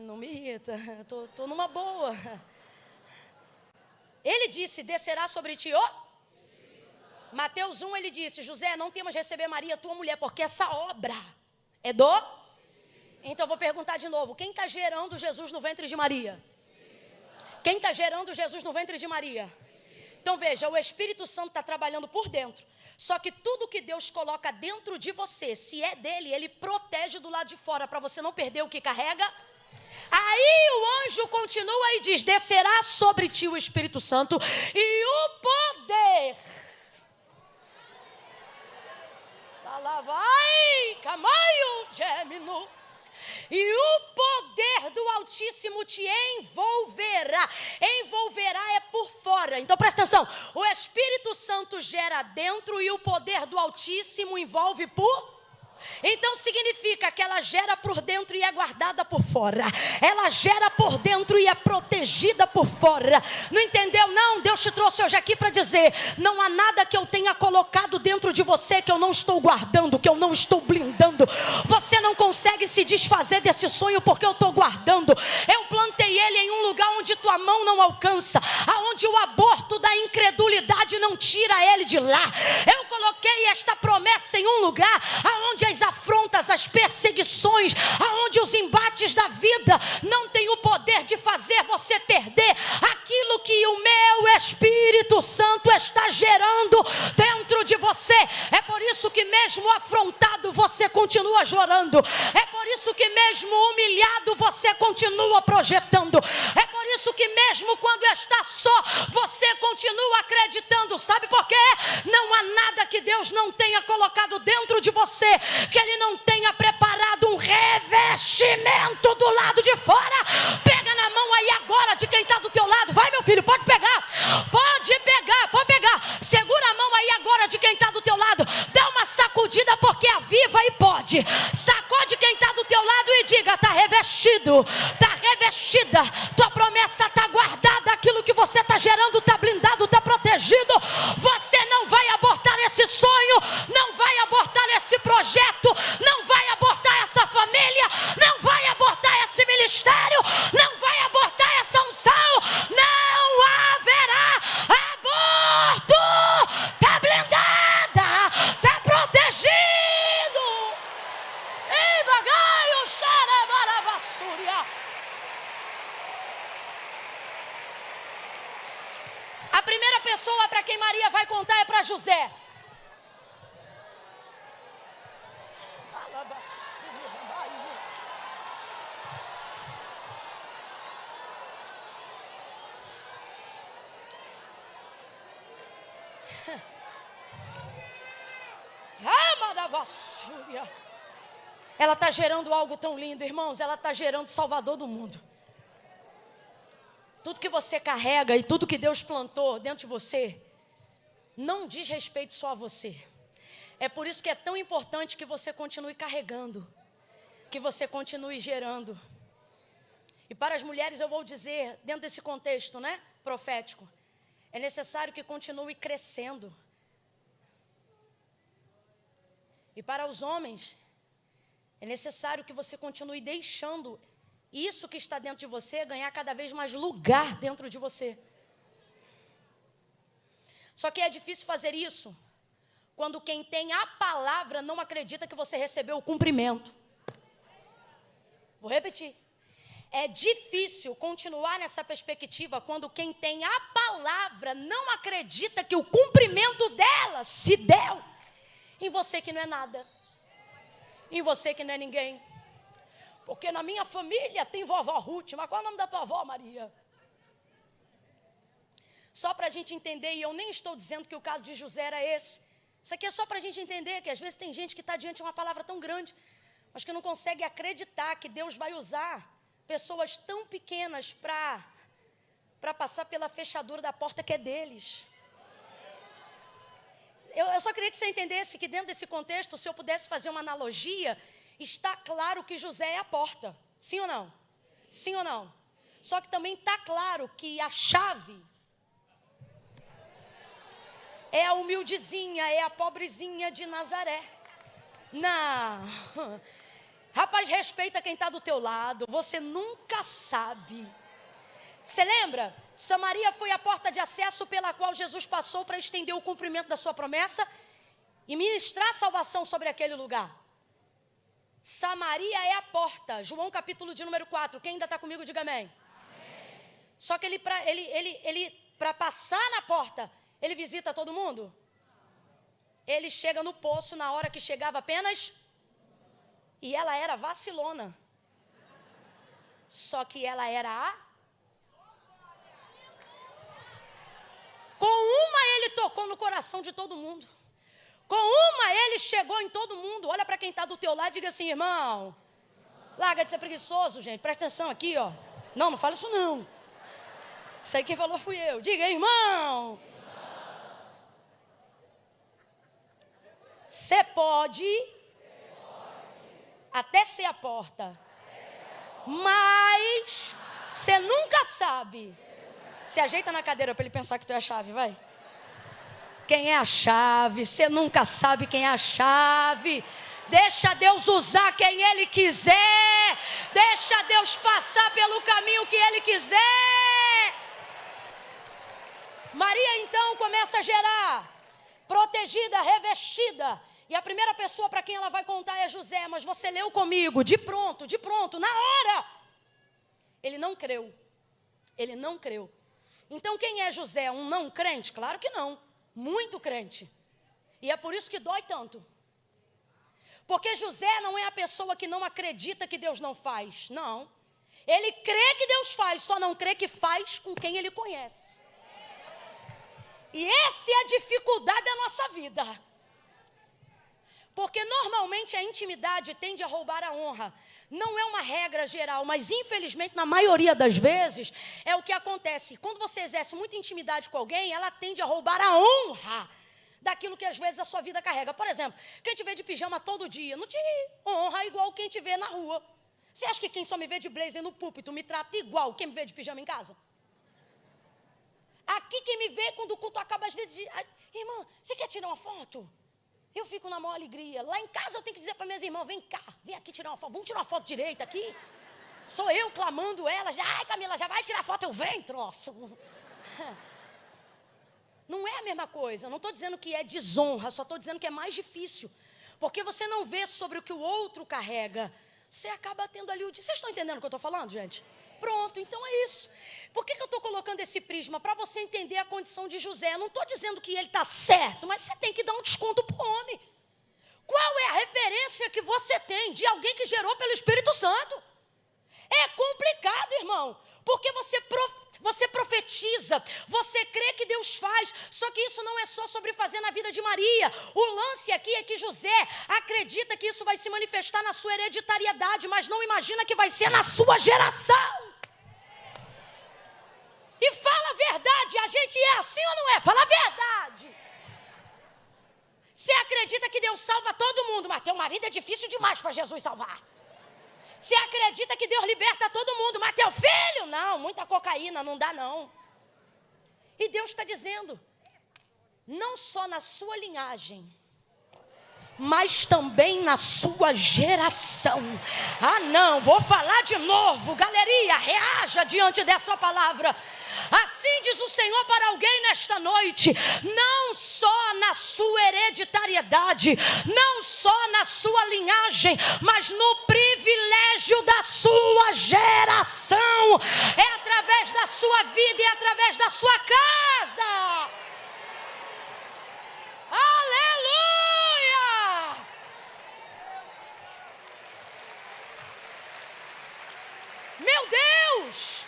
Não me irrita, tô numa boa. Ele disse, descerá sobre ti, Mateus 1, ele disse, José, não temas receber Maria, tua mulher, porque essa obra é do... Então eu vou perguntar de novo, quem está gerando Jesus no ventre de Maria? Quem está gerando Jesus no ventre de Maria? Então veja, o Espírito Santo está trabalhando por dentro. Só que tudo que Deus coloca dentro de você, se é dele, ele protege do lado de fora, para você não perder o que carrega. Aí o anjo continua e diz, descerá sobre ti o Espírito Santo e o poder. Lá vai, camaio, geminus. E o poder do Altíssimo te envolverá. Envolverá é por fora. Então presta atenção. O Espírito Santo gera dentro e o poder do Altíssimo envolve por... Então significa que ela gera por dentro e é guardada por fora. Ela gera por dentro e é protegida por fora. Não entendeu? Não, Deus te trouxe hoje aqui para dizer, não há nada que eu tenha colocado dentro de você que eu não estou guardando, que eu não estou blindando. Você não consegue se desfazer desse sonho porque eu estou guardando. Eu plantei ele em um lugar onde tua mão não alcança, aonde o aborto da incredulidade não tira ele de lá. Eu coloquei esta promessa em um lugar aonde as afrontas, as perseguições, aonde os embates da vida não tem o poder de fazer você perder aquilo que o meu Espírito Santo está gerando dentro de você. É por isso que mesmo afrontado você continua chorando. É por isso que mesmo humilhado você continua projetando. É por isso que mesmo quando está só, você continua acreditando. Sabe por quê? Não há nada que Deus não tenha colocado dentro de você que Ele não tenha preparado um revestimento do lado de fora. Pega na mão aí agora de quem está do teu lado. Vai, meu filho, pode pegar. Pode pegar, pode pegar. Segura a mão aí agora de quem está do teu lado. Dá uma sacudida porque é viva e pode. Sacode quem está do teu lado e diga, está revestido, está revestida. Tua promessa está guardada. Aquilo que você está gerando está blindado, está protegido. Você não vai abortar esse sonho, não vai abortar esse projeto, não vai abortar essa família, não vai abortar esse ministério, não vai abortar essa unção. Não haverá aborto. Está blindada, está protegido. Ei, bagaio, xarabaravassúria. A primeira pessoa para quem Maria vai contar é para José. Ela está gerando algo tão lindo, irmãos. Ela está gerando Salvador do mundo. Tudo que você carrega e tudo que Deus plantou dentro de você não diz respeito só a você. É por isso que é tão importante que você continue carregando, que você continue gerando. E para as mulheres eu vou dizer, dentro desse contexto, né, profético, é necessário que continue crescendo. E para os homens, é necessário que você continue deixando isso que está dentro de você ganhar cada vez mais lugar dentro de você. Só que é difícil fazer isso quando quem tem a palavra não acredita que você recebeu o cumprimento. Vou repetir. É difícil continuar nessa perspectiva quando quem tem a palavra não acredita que o cumprimento dela se deu em você que não é nada, em você que não é ninguém. Porque na minha família tem vovó Ruth, mas qual é o nome da tua avó, Maria? Só para a gente entender, e eu nem estou dizendo que o caso de José era esse. Isso aqui é só para a gente entender que às vezes tem gente que está diante de uma palavra tão grande, mas que não consegue acreditar que Deus vai usar pessoas tão pequenas para passar pela fechadura da porta que é deles. Eu só queria que você entendesse que dentro desse contexto, se eu pudesse fazer uma analogia, está claro que José é a porta. Sim ou não? Sim ou não? Só que também está claro que a chave é a humildezinha, é a pobrezinha de Nazaré. Não. Rapaz, respeita quem está do teu lado. Você nunca sabe. Você lembra? Samaria foi a porta de acesso pela qual Jesus passou para estender o cumprimento da sua promessa e ministrar salvação sobre aquele lugar. Samaria é a porta. João capítulo de número 4. Quem ainda está comigo, diga amém. Amém. Só que ele para passar na porta, ele visita todo mundo? Ele chega no poço na hora que chegava apenas... E ela era vacilona. Só que ela era a... Com uma ele tocou no coração de todo mundo. Com uma ele chegou em todo mundo. Olha para quem está do teu lado e diga assim: irmão, larga de ser preguiçoso, gente. Presta atenção aqui, ó. Não fala isso não. Isso aí quem falou fui eu. Diga, irmão. Você pode até ser a porta, mas você nunca sabe. Se ajeita na cadeira para ele pensar que tu é a chave, vai. Quem é a chave? Você nunca sabe quem é a chave. Deixa Deus usar quem Ele quiser. Deixa Deus passar pelo caminho que Ele quiser. Maria então começa a gerar, protegida, revestida. E a primeira pessoa para quem ela vai contar é José. Mas você leu comigo, de pronto, na hora. Ele não creu. Ele não creu. Então quem é José? Um não crente? Claro que não. Muito crente. E é por isso que dói tanto. Porque José não é a pessoa que não acredita que Deus não faz. Não. Ele crê que Deus faz, só não crê que faz com quem ele conhece. E essa é a dificuldade da nossa vida. Porque normalmente a intimidade tende a roubar a honra. Não é uma regra geral, mas infelizmente na maioria das vezes é o que acontece. Quando você exerce muita intimidade com alguém, ela tende a roubar a honra daquilo que às vezes a sua vida carrega. Por exemplo, quem te vê de pijama todo dia não te honra igual quem te vê na rua. Você acha que quem só me vê de blazer no púlpito me trata igual quem me vê de pijama em casa? Aqui quem me vê quando o culto acaba às vezes diz: irmã, você quer tirar uma foto? Eu fico na maior alegria. Lá em casa eu tenho que dizer para minhas irmãs: vem cá, vem aqui tirar uma foto. Vamos tirar uma foto direita aqui. Sou eu clamando elas. Ai, Camila, já vai tirar foto. Eu venho, troço. Não é a mesma coisa. Não estou dizendo que é desonra. Só estou dizendo que é mais difícil. Porque você não vê sobre o que o outro carrega. Você acaba tendo ali o... Vocês estão entendendo o que eu estou falando, gente? Pronto, então é isso. Por que eu estou colocando esse prisma? Para você entender a condição de José. Eu não estou dizendo que ele está certo, mas você tem que dar um desconto para o homem. Qual é a referência que você tem de alguém que gerou pelo Espírito Santo? É complicado, irmão, porque você profetiza, você crê que Deus faz, só que isso não é só sobre fazer na vida de Maria. O lance aqui é que José acredita que isso vai se manifestar na sua hereditariedade, mas não imagina que vai ser na sua geração. E fala a verdade, a gente é assim ou não é? Fala a verdade. Você acredita que Deus salva todo mundo, mas teu marido é difícil demais para Jesus salvar. Você acredita que Deus liberta todo mundo, mas teu filho, não, muita cocaína, não dá não. E Deus está dizendo, não só na sua linhagem, mas também na sua geração. Ah não, vou falar de novo, galeria, reaja diante dessa palavra. Assim diz o Senhor para alguém nesta noite: não só na sua hereditariedade, não só na sua linhagem, mas no privilégio da sua geração. É através da sua vida e através da sua casa. Aleluia! Meu Deus!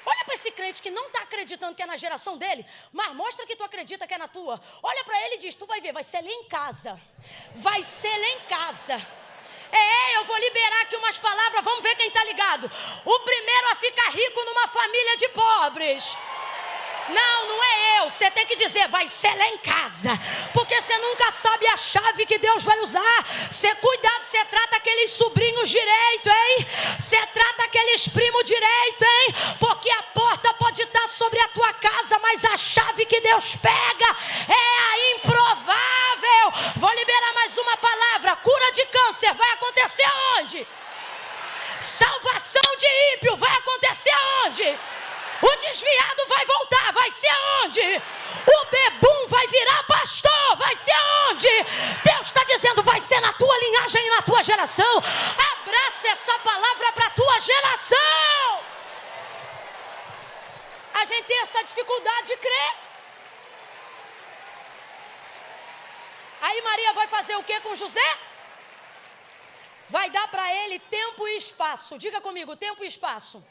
Olha para esse crente que não está acreditando que é na geração dele, mas mostra que tu acredita que é na tua. Olha para ele e diz: tu vai ver, vai ser lá em casa. Vai ser lá em casa. Eu vou liberar aqui umas palavras, vamos ver quem está ligado. O primeiro a ficar rico numa família de pobres. Não é eu. Você tem que dizer, vai ser lá em casa. Porque você nunca sabe a chave que Deus vai usar. Você cuidado, você trata aqueles sobrinhos direito, hein? Você trata aqueles primos direito, hein? Porque a porta pode estar sobre a tua casa, mas a chave que Deus pega é a improvável. Vou liberar mais uma palavra. Cura de câncer vai acontecer aonde? Salvação de ímpio vai acontecer aonde? O desviado vai voltar, vai ser aonde? O bebum vai virar pastor, vai ser aonde? Deus está dizendo, vai ser na tua linhagem e na tua geração. Abraça essa palavra para a tua geração. A gente tem essa dificuldade de crer. Aí Maria vai fazer o que com José? Vai dar para ele tempo e espaço. Diga comigo, tempo e espaço.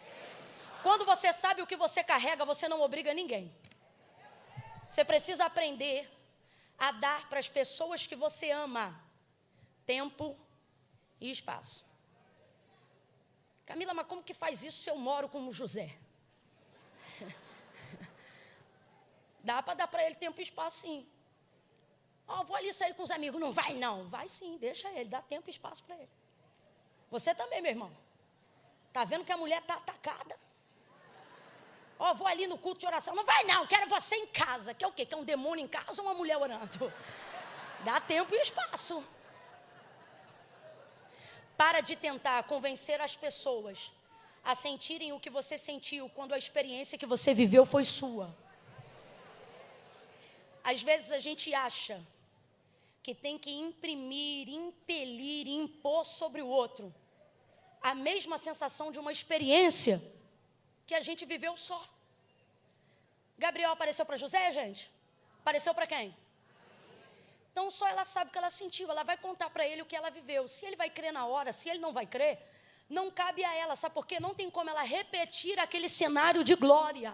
Quando você sabe o que você carrega, você não obriga ninguém. Você precisa aprender a dar para as pessoas que você ama tempo e espaço. Camila, mas como que faz isso se eu moro com o José? Dá para dar para ele tempo e espaço, sim. Vou ali sair com os amigos. Não vai, não. Vai sim, deixa ele, dá tempo e espaço para ele. Você também, meu irmão. Tá vendo que a mulher está atacada? Vou ali no culto de oração. Não vai não, quero você em casa. Que é o quê? Que é um demônio em casa ou uma mulher orando? Dá tempo e espaço. Para de tentar convencer as pessoas a sentirem o que você sentiu quando a experiência que você viveu foi sua. Às vezes a gente acha que tem que imprimir, impelir, impor sobre o outro a mesma sensação de uma experiência que a gente viveu só. Gabriel apareceu para José, gente? Apareceu para quem? Então só ela sabe o que ela sentiu. Ela vai contar para ele o que ela viveu. Se ele vai crer na hora, se ele não vai crer, não cabe a ela. Sabe por quê? Não tem como ela repetir aquele cenário de glória.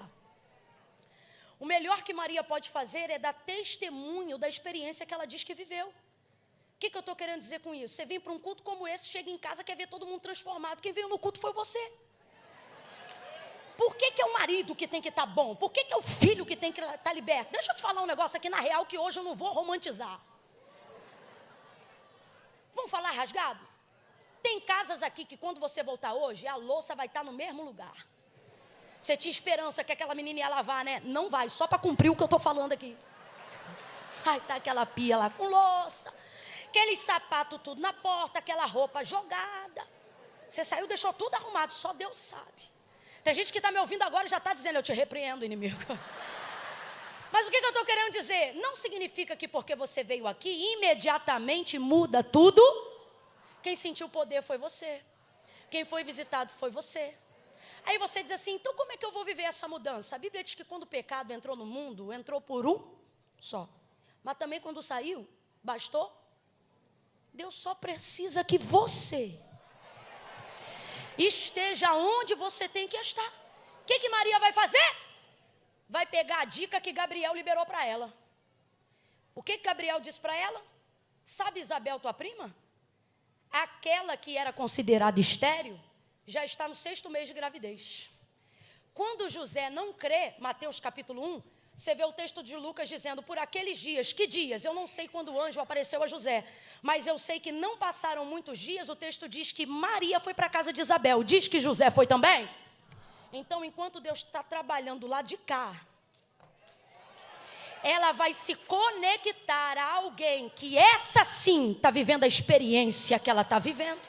O melhor que Maria pode fazer é dar testemunho da experiência que ela diz que viveu. O que eu estou querendo dizer com isso? Você vem para um culto como esse, chega em casa, quer ver todo mundo transformado. Quem veio no culto foi você. Por que é o marido que tem que estar bom? Por que é o filho que tem que estar liberto? Deixa eu te falar um negócio aqui na real que hoje eu não vou romantizar. Vamos falar rasgado? Tem casas aqui que quando você voltar hoje, a louça vai estar no mesmo lugar. Você tinha esperança que aquela menina ia lavar, né? Não vai, só para cumprir o que eu estou falando aqui. Vai estar aquela pia lá com louça, aqueles sapatos tudo na porta, aquela roupa jogada. Você saiu, deixou tudo arrumado, só Deus sabe. Tem gente que está me ouvindo agora e já está dizendo, eu te repreendo, inimigo. Mas o que eu estou querendo dizer? Não significa que porque você veio aqui, imediatamente muda tudo. Quem sentiu o poder foi você. Quem foi visitado foi você. Aí você diz assim, então como é que eu vou viver essa mudança? A Bíblia diz que quando o pecado entrou no mundo, entrou por um só. Mas também quando saiu, bastou? Deus só precisa que você esteja onde você tem que estar. O que Maria vai fazer? Vai pegar a dica que Gabriel liberou para ela. O que Gabriel disse para ela? Sabe Isabel, tua prima? Aquela que era considerada estéril, já está no 6º mês de gravidez. Quando José não crê, Mateus capítulo 1, você vê o texto de Lucas dizendo, por aqueles dias, que dias? Eu não sei quando o anjo apareceu a José, mas eu sei que não passaram muitos dias, o texto diz que Maria foi para a casa de Isabel. Diz que José foi também? Então, enquanto Deus está trabalhando lá de cá, ela vai se conectar a alguém que essa sim está vivendo a experiência que ela está vivendo.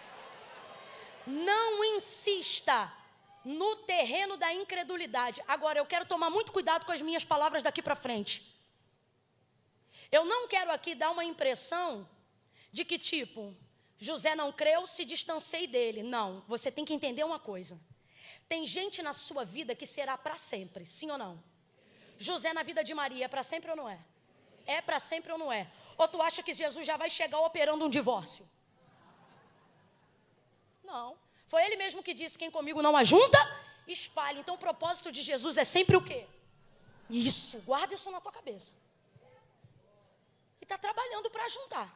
Não insista no terreno da incredulidade. Agora, eu quero tomar muito cuidado com as minhas palavras daqui para frente. Eu não quero aqui dar uma impressão de que tipo, José não creu, se distanciei dele. Não, você tem que entender uma coisa. Tem gente na sua vida que será para sempre, sim ou não? José na vida de Maria é para sempre ou não é? É para sempre ou não é? Ou tu acha que Jesus já vai chegar operando um divórcio? Não. Foi ele mesmo que disse, quem comigo não ajunta, espalha. Então o propósito de Jesus é sempre o quê? Isso, guarda isso na tua cabeça. E está trabalhando para juntar.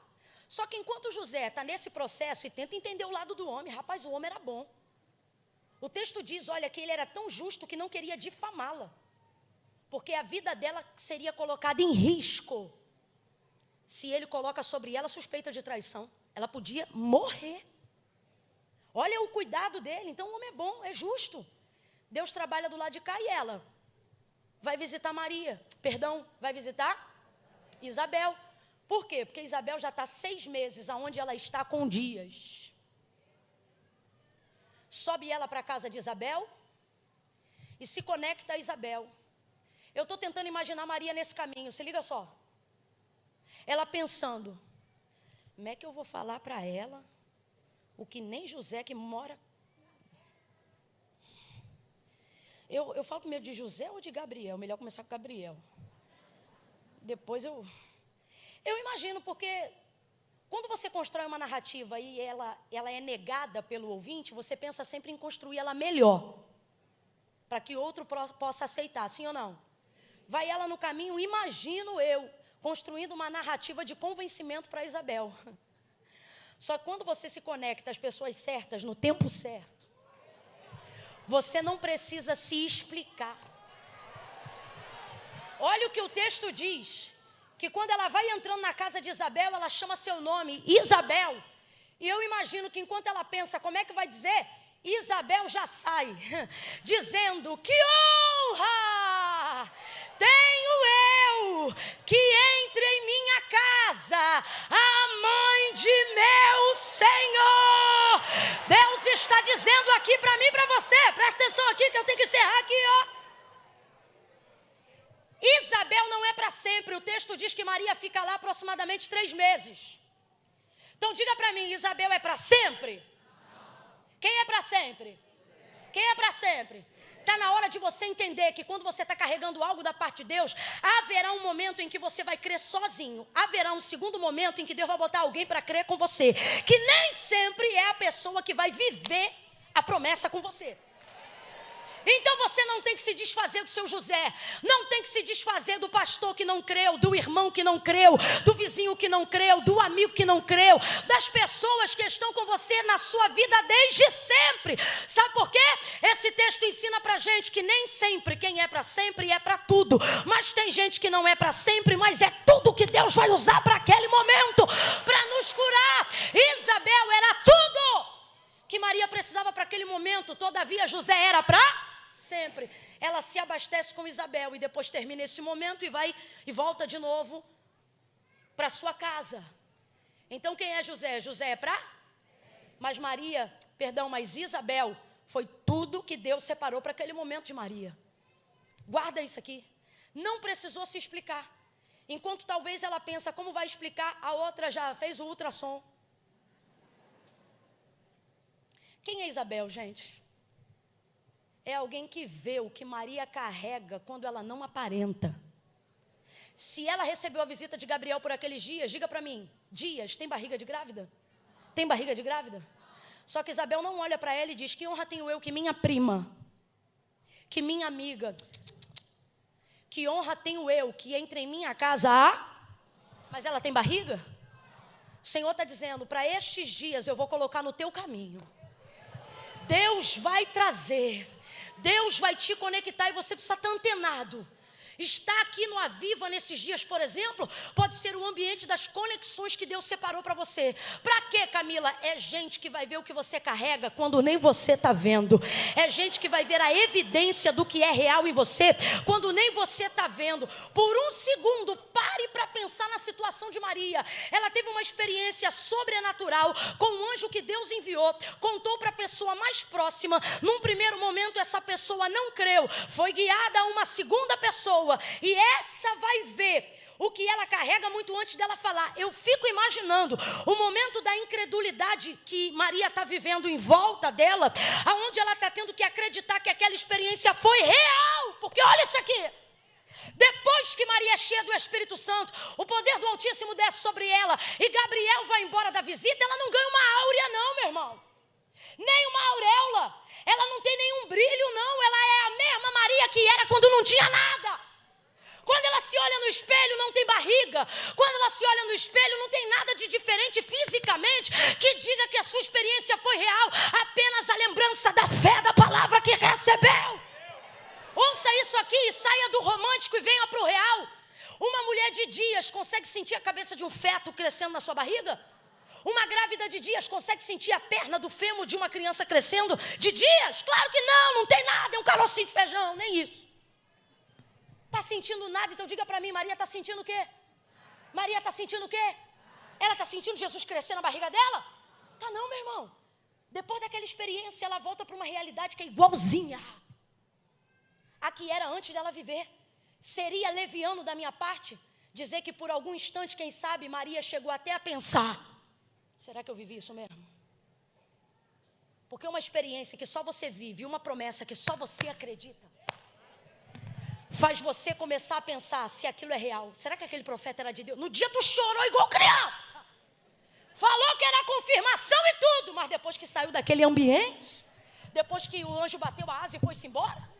Só que enquanto José está nesse processo e tenta entender o lado do homem, rapaz, o homem era bom. O texto diz, olha, que ele era tão justo que não queria difamá-la, porque a vida dela seria colocada em risco se ele coloca sobre ela suspeita de traição. Ela podia morrer. Olha o cuidado dele. Então o homem é bom, é justo. Deus trabalha do lado de cá e ela vai visitar vai visitar Isabel. Por quê? Porque Isabel já está 6 meses aonde ela está com dias. Sobe ela para a casa de Isabel e se conecta a Isabel. Eu estou tentando imaginar Maria nesse caminho, se liga só. Ela pensando, como é que eu vou falar para ela o que nem José que mora... Eu falo primeiro de José ou de Gabriel? Melhor começar com Gabriel. Depois eu imagino, porque quando você constrói uma narrativa e ela é negada pelo ouvinte, você pensa sempre em construir ela melhor, para que outro possa aceitar, sim ou não? Vai ela no caminho, imagino eu, construindo uma narrativa de convencimento para Isabel. Só que quando você se conecta às pessoas certas, no tempo certo, você não precisa se explicar. Olha o que o texto diz, que quando ela vai entrando na casa de Isabel, ela chama seu nome, Isabel. E eu imagino que enquanto ela pensa, como é que vai dizer? Isabel já sai, dizendo, que honra tenho eu, que entre em minha casa a mãe de meu Senhor. Deus está dizendo aqui para mim e para você, presta atenção aqui que eu tenho que encerrar aqui, ó. Isabel não é para sempre. O texto diz que Maria fica lá aproximadamente 3 meses. Então diga para mim, Isabel é para sempre? Quem é para sempre? Quem é para sempre? Está na hora de você entender que quando você está carregando algo da parte de Deus, haverá um momento em que você vai crer sozinho. Haverá um segundo momento em que Deus vai botar alguém para crer com você, que nem sempre é a pessoa que vai viver a promessa com você. Então você não tem que se desfazer do seu José, não tem que se desfazer do pastor que não creu, do irmão que não creu, do vizinho que não creu, do amigo que não creu, das pessoas que estão com você na sua vida desde sempre. Sabe por quê? Esse texto ensina pra gente que nem sempre quem é para sempre é para tudo, mas tem gente que não é para sempre, mas é tudo que Deus vai usar para aquele momento, para nos curar. Isabel era tudo que Maria precisava para aquele momento, todavia José era para sempre. Ela se abastece com Isabel e depois termina esse momento e volta de novo para sua casa. Então quem é José? José é para? Mas Isabel foi tudo que Deus separou para aquele momento de Maria. Guarda isso aqui. Não precisou se explicar. Enquanto talvez ela pensa como vai explicar, a outra já fez o ultrassom. Quem é Isabel, gente? É alguém que vê o que Maria carrega quando ela não aparenta. Se ela recebeu a visita de Gabriel por aqueles dias, diga para mim, dias, tem barriga de grávida? Tem barriga de grávida? Só que Isabel não olha para ela e diz, que honra tenho eu que minha prima, que minha amiga, que honra tenho eu que entre em minha casa Mas ela tem barriga? O Senhor está dizendo, para estes dias eu vou colocar no teu caminho. Deus vai trazer, Deus vai te conectar e você precisa estar antenado. Estar aqui no Aviva nesses dias, por exemplo, pode ser o ambiente das conexões que Deus separou para você. Para quê, Camila? É gente que vai ver o que você carrega quando nem você está vendo. É gente que vai ver a evidência do que é real em você quando nem você está vendo. Por um segundo, pare para pensar na situação de Maria. Ela teve uma experiência sobrenatural com um anjo que Deus enviou. Contou para a pessoa mais próxima. Num primeiro momento, essa pessoa não creu. Foi guiada a uma segunda pessoa. E essa vai ver o que ela carrega muito antes dela falar. Eu fico imaginando o momento da incredulidade que Maria está vivendo em volta dela, aonde ela está tendo que acreditar que aquela experiência foi real. Porque olha isso aqui. Depois que Maria é cheia do Espírito Santo, o poder do Altíssimo desce sobre ela e Gabriel vai embora da visita, ela não ganha uma áurea não, meu irmão. Nem uma auréola. Ela não tem nenhum brilho não. Ela é a mesma Maria que era quando não tinha nada. Quando ela se olha no espelho, não tem barriga. barriga. Quando ela se olha no espelho, não tem nada de diferente fisicamente que diga que a sua experiência foi real. Apenas a lembrança da fé, da palavra que recebeu. Ouça isso aqui e saia do romântico e venha para o real. Uma mulher de dias consegue sentir a cabeça de um feto crescendo na sua barriga? Uma grávida de dias consegue sentir a perna do fêmur de uma criança crescendo de dias? Claro que não, não tem nada, é um carocinho de feijão, nem isso. Está sentindo nada? Então diga para mim, Maria está sentindo o quê? Maria está sentindo o quê? Ela está sentindo Jesus crescer na barriga dela? Tá não, meu irmão. Depois daquela experiência, ela volta para uma realidade que é igualzinha a que era antes dela viver. Seria leviano da minha parte dizer que por algum instante, quem sabe, Maria chegou até a pensar: será que eu vivi isso mesmo? Porque uma experiência que só você vive, uma promessa que só você acredita, faz você começar a pensar se aquilo é real. Será que aquele profeta era de Deus? No dia tu chorou igual criança. Falou que era confirmação e tudo, mas depois que saiu daquele ambiente, depois que o anjo bateu a asa e foi-se embora,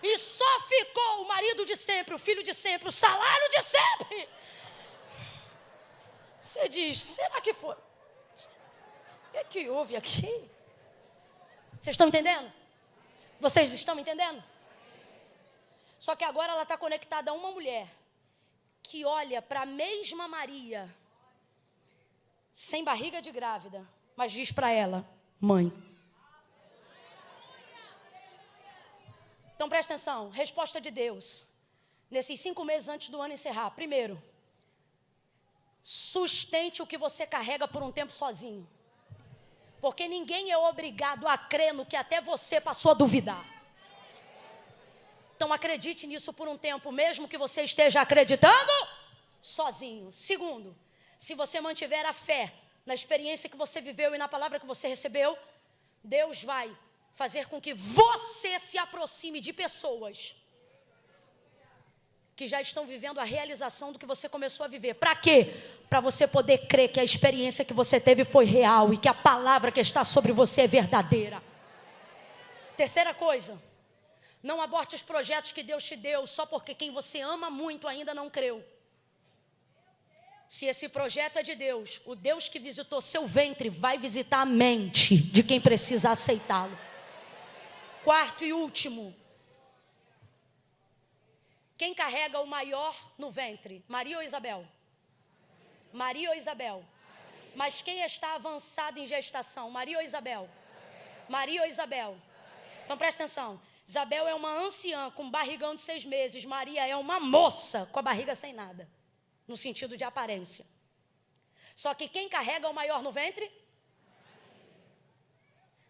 e só ficou o marido de sempre, o filho de sempre, o salário de sempre. Você diz, será que foi? O que houve aqui? Vocês estão entendendo? Vocês estão entendendo? Só que agora ela está conectada a uma mulher que olha para a mesma Maria, sem barriga de grávida, mas diz para ela, mãe. Então presta atenção, resposta de Deus, nesses 5 meses antes do ano encerrar. Primeiro, sustente o que você carrega por um tempo sozinho. Porque ninguém é obrigado a crer no que até você passou a duvidar. Então acredite nisso por um tempo, mesmo que você esteja acreditando sozinho. Segundo, se você mantiver a fé na experiência que você viveu e na palavra que você recebeu, Deus vai fazer com que você se aproxime de pessoas que já estão vivendo a realização do que você começou a viver. Para quê? Para você poder crer que a experiência que você teve foi real e que a palavra que está sobre você é verdadeira. Terceira coisa, não aborte os projetos que Deus te deu só porque quem você ama muito ainda não creu. Se esse projeto é de Deus, o Deus que visitou seu ventre vai visitar a mente de quem precisa aceitá-lo. Quarto e último, quem carrega o maior no ventre? Maria ou Isabel? Maria ou Isabel? Mas quem está avançado em gestação? Maria ou Isabel? Maria ou Isabel? Então presta atenção, Isabel é uma anciã com barrigão de 6 meses, Maria é uma moça com a barriga sem nada, no sentido de aparência. Só que quem carrega o maior no ventre?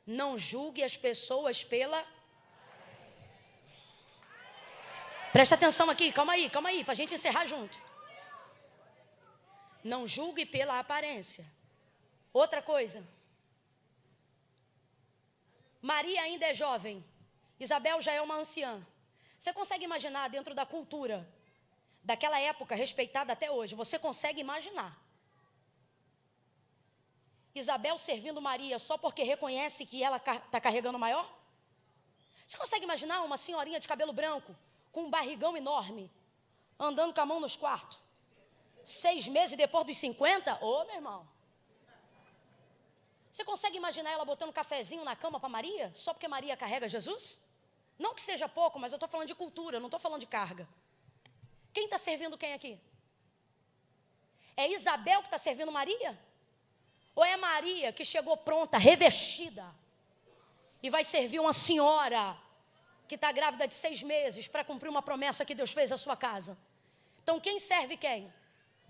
Não julgue as pessoas pela... Presta atenção aqui, calma aí, para a gente encerrar junto. Não julgue pela aparência. Outra coisa. Maria ainda é jovem, Isabel já é uma anciã. Você consegue imaginar dentro da cultura daquela época, respeitada até hoje, você consegue imaginar Isabel servindo Maria só porque reconhece que ela está carregando o maior? Você consegue imaginar uma senhorinha de cabelo branco, com um barrigão enorme, andando com a mão nos quartos, 6 meses depois dos 50? Ô, meu irmão. Você consegue imaginar ela botando um cafezinho na cama para Maria, só porque Maria carrega Jesus? Não que seja pouco, mas eu estou falando de cultura, não estou falando de carga. Quem está servindo quem aqui? É Isabel que está servindo Maria? Ou é Maria que chegou pronta, revestida, e vai servir uma senhora que está grávida de 6 meses para cumprir uma promessa que Deus fez à sua casa? Então quem serve quem?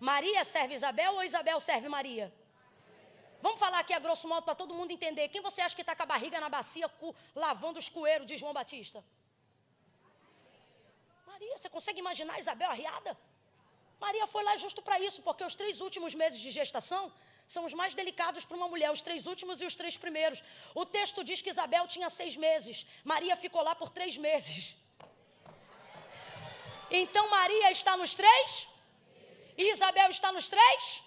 Maria serve Isabel ou Isabel serve Maria? Vamos falar aqui a grosso modo para todo mundo entender. Quem você acha que está com a barriga na bacia lavando os coeiros de João Batista? Maria. Você consegue imaginar Isabel arriada? Maria foi lá justo para isso, porque os 3 últimos meses de gestação são os mais delicados para uma mulher, os 3 últimos e os 3 primeiros. O texto diz que Isabel tinha 6 meses, Maria ficou lá por 3 meses. Então Maria está nos 3 e Isabel está nos 3.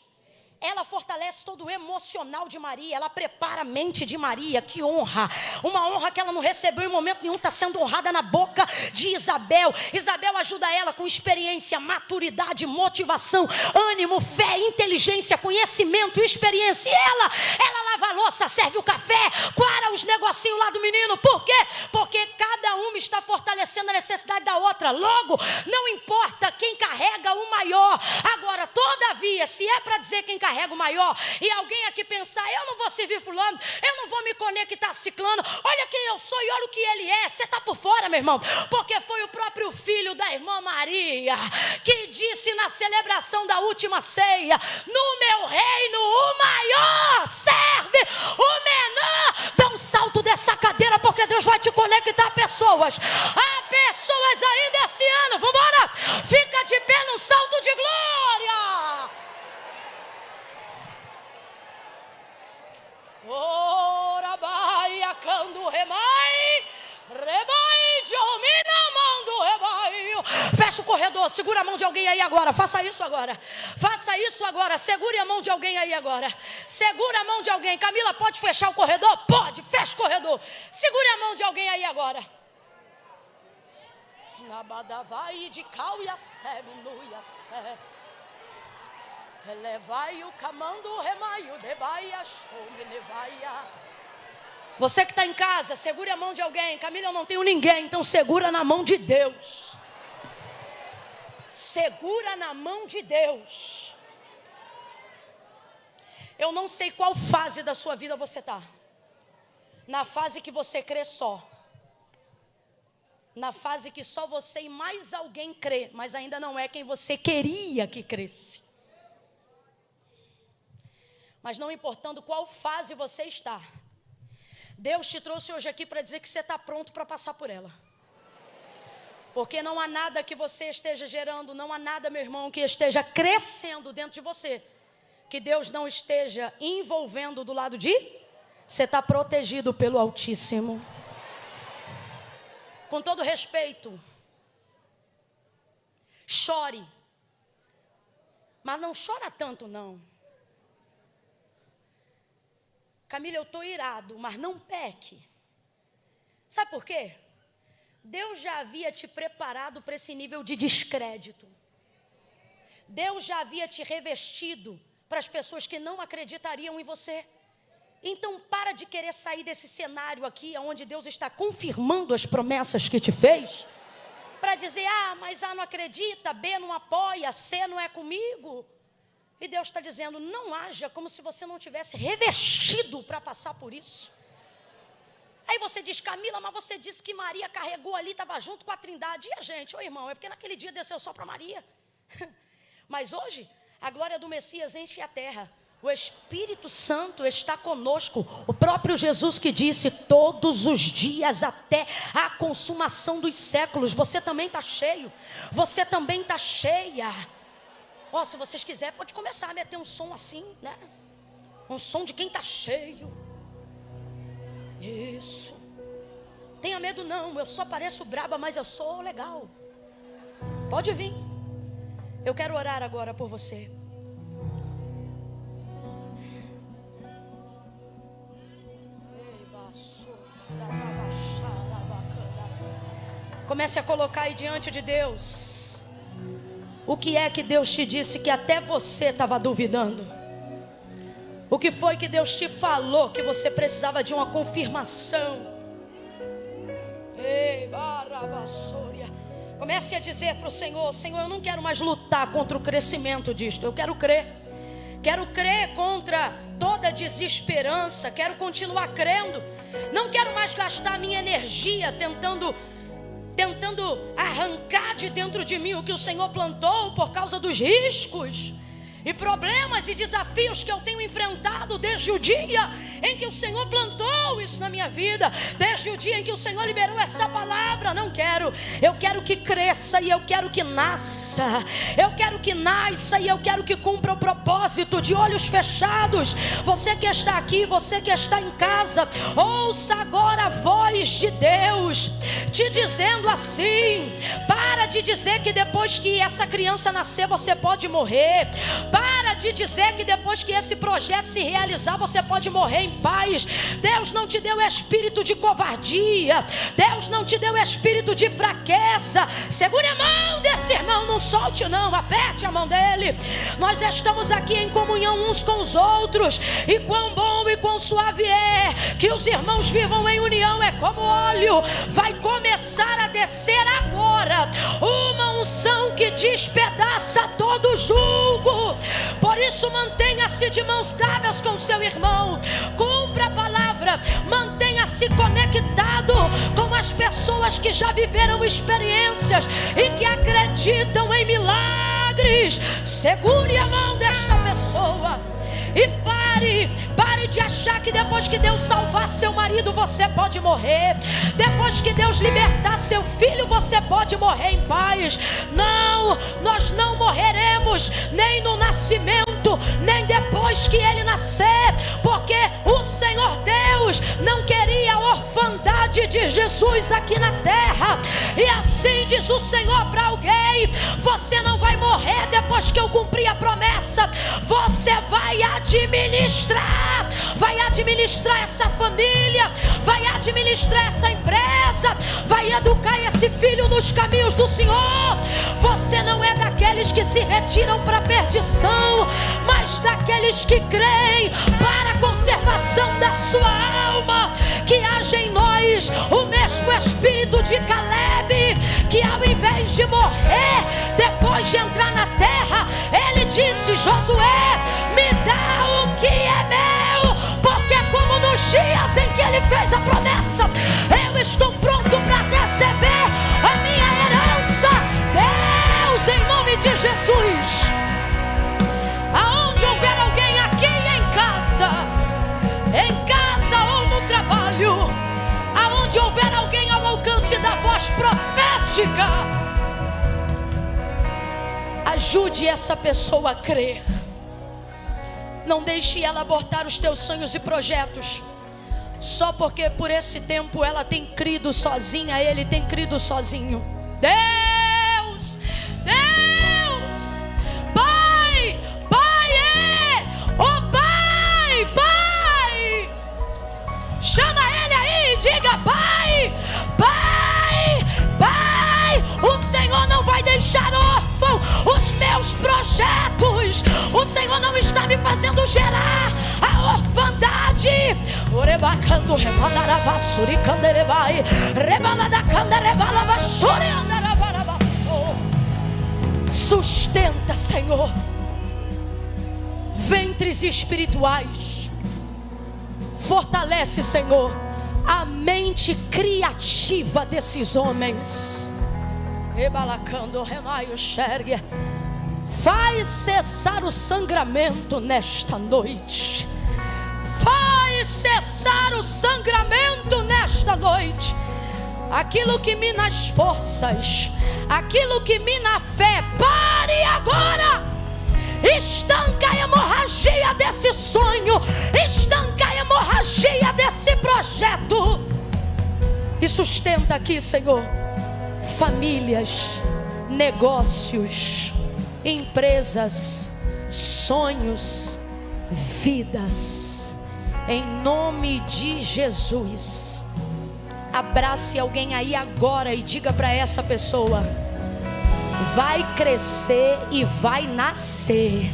Ela fortalece todo o emocional de Maria, ela prepara a mente de Maria, que honra, uma honra que ela não recebeu em momento nenhum, está sendo honrada na boca de Isabel. Isabel ajuda ela com experiência, maturidade, motivação, ânimo, fé, inteligência, conhecimento, experiência. E ela lava a louça, serve o café, quara os negocinhos lá do menino. Por quê? Porque cada uma está fortalecendo a necessidade da outra. Logo, não importa quem carrega o maior. Agora, todavia, se é para dizer quem carrega o maior, e alguém aqui pensar, eu não vou servir fulano, eu não vou me conectar a ciclano, olha quem eu sou e olha o que ele é, você está por fora, meu irmão, porque foi o próprio filho da irmã Maria, que disse na celebração da última ceia, no meu reino o maior serve o menor. Dá um salto dessa cadeira, porque Deus vai te conectar a pessoas ainda esse ano. Vamos embora, fica de pé num salto de glória. Ora baia cando remai, remai de omina mando rebaio. Fecha o corredor, segura a mão de alguém aí agora. Faça isso agora. Faça isso agora. Segure a mão de alguém aí agora. Segura a mão de alguém. Camila, pode fechar o corredor? Pode, fecha o corredor. Segure a mão de alguém aí agora. Nabadavai de cal e a sebe no iacé. Elevai o camando remaio de baia show me levaia. Você que está em casa, segure a mão de alguém. Camila, eu não tenho ninguém, então segura na mão de Deus. Segura na mão de Deus. Eu não sei qual fase da sua vida você está. Na fase que você crê só. Na fase que só você e mais alguém crê, mas ainda não é quem você queria que cresce. Mas não importando qual fase você está, Deus te trouxe hoje aqui para dizer que você está pronto para passar por ela. Porque não há nada que você esteja gerando, não há nada, meu irmão, que esteja crescendo dentro de você, que Deus não esteja envolvendo do lado de... Você está protegido pelo Altíssimo. Com todo respeito, chore, mas não chora tanto não. Camila, eu estou irado, mas não peque. Sabe por quê? Deus já havia te preparado para esse nível de descrédito. Deus já havia te revestido para as pessoas que não acreditariam em você. Então para de querer sair desse cenário aqui, onde Deus está confirmando as promessas que te fez, para dizer, mas A não acredita, B não apoia, C não é comigo. E Deus está dizendo, não haja como se você não tivesse revestido para passar por isso. Aí você diz, Camila, mas você disse que Maria carregou ali, estava junto com a Trindade. E a gente, irmão, é porque naquele dia desceu só para Maria. Mas hoje, a glória do Messias enche a terra. O Espírito Santo está conosco. O próprio Jesus que disse, todos os dias até a consumação dos séculos. Você também está cheio. Você também está cheia. Se vocês quiserem, pode começar a meter um som assim, né? Um som de quem está cheio. Isso. Tenha medo não, eu só pareço braba, mas eu sou legal. Pode vir. Eu quero orar agora por você. Comece a colocar aí diante de Deus. O que é que Deus te disse que até você estava duvidando? O que foi que Deus te falou que você precisava de uma confirmação? Comece a dizer para o Senhor, Senhor, eu não quero mais lutar contra o crescimento disto. Eu quero crer. Quero crer contra toda desesperança. Quero continuar crendo. Não quero mais gastar minha energia tentando arrancar de dentro de mim o que o Senhor plantou por causa dos riscos e problemas e desafios que eu tenho enfrentado desde o dia em que o Senhor plantou isso na minha vida, desde o dia em que o Senhor liberou essa palavra. Não quero, eu quero que cresça e eu quero que nasça, eu quero que nasça e eu quero que cumpra o propósito. De olhos fechados, você que está aqui, você que está em casa, ouça agora a voz de Deus te dizendo assim: para de dizer que depois que essa criança nascer você pode morrer. Para de dizer que depois que esse projeto se realizar, você pode morrer em paz. Deus não te deu espírito de covardia. Deus não te deu espírito de fraqueza. Segure a mão desse irmão, não solte não, aperte a mão dele. Nós estamos aqui em comunhão uns com os outros, e quão bom e quão suave é que os irmãos vivam em união. É como óleo, vai começar a descer agora uma unção que despedaça todo julgo. Por isso, mantenha-se de mãos dadas com seu irmão, cumpra a palavra, mantenha-se conectado com as pessoas que já viveram experiências e que acreditam em milagres. Segure a mão desta pessoa e pare de achar que depois que Deus salvar seu marido, você pode morrer. Depois que Deus libertar seu filho, você pode morrer em paz. Não, nós não morreremos nem no nascimento, nem depois que ele nascer, porque o Senhor Deus não queria a orfandade de Jesus aqui na terra. E assim diz o Senhor para alguém: você não vai morrer depois que eu cumprir a promessa. Você vai administrar essa família, vai administrar essa empresa, vai educar esse filho nos caminhos do Senhor. Você não é daqueles que se retiram para a perdição, mas daqueles que creem para a conservação da sua alma. Que haja em nós o mesmo espírito de Caleb, que ao invés de morrer depois de entrar na terra, ele disse: Josué, me dá o que é meu, porque como nos dias em que ele fez a promessa, eu estou pronto para receber a minha herança. Deus, em nome de Jesus, aonde houver alguém aqui em casa ou no trabalho, aonde houver alguém ao alcance da voz profética, ajude essa pessoa a crer. Não deixe ela abortar os teus sonhos e projetos, só porque por esse tempo ela tem crido sozinha, ele tem crido sozinho. Deus, Pai, Pai, chama ele aí e diga: Pai, o Senhor não vai deixar órfão os meus projetos. O Senhor não está me fazendo gerar a orfandade. Sustenta, Senhor, ventres espirituais. Fortalece, Senhor, a mente criativa desses homens. Faz cessar o sangramento nesta noite. Faz cessar o sangramento nesta noite. Aquilo que mina as forças, aquilo que mina a fé, pare agora. Estanca a hemorragia desse sonho, estanca a hemorragia desse projeto. E sustenta aqui, Senhor, famílias, negócios, empresas, sonhos, vidas, em nome de Jesus. Abrace alguém aí agora e diga para essa pessoa: vai crescer e vai nascer.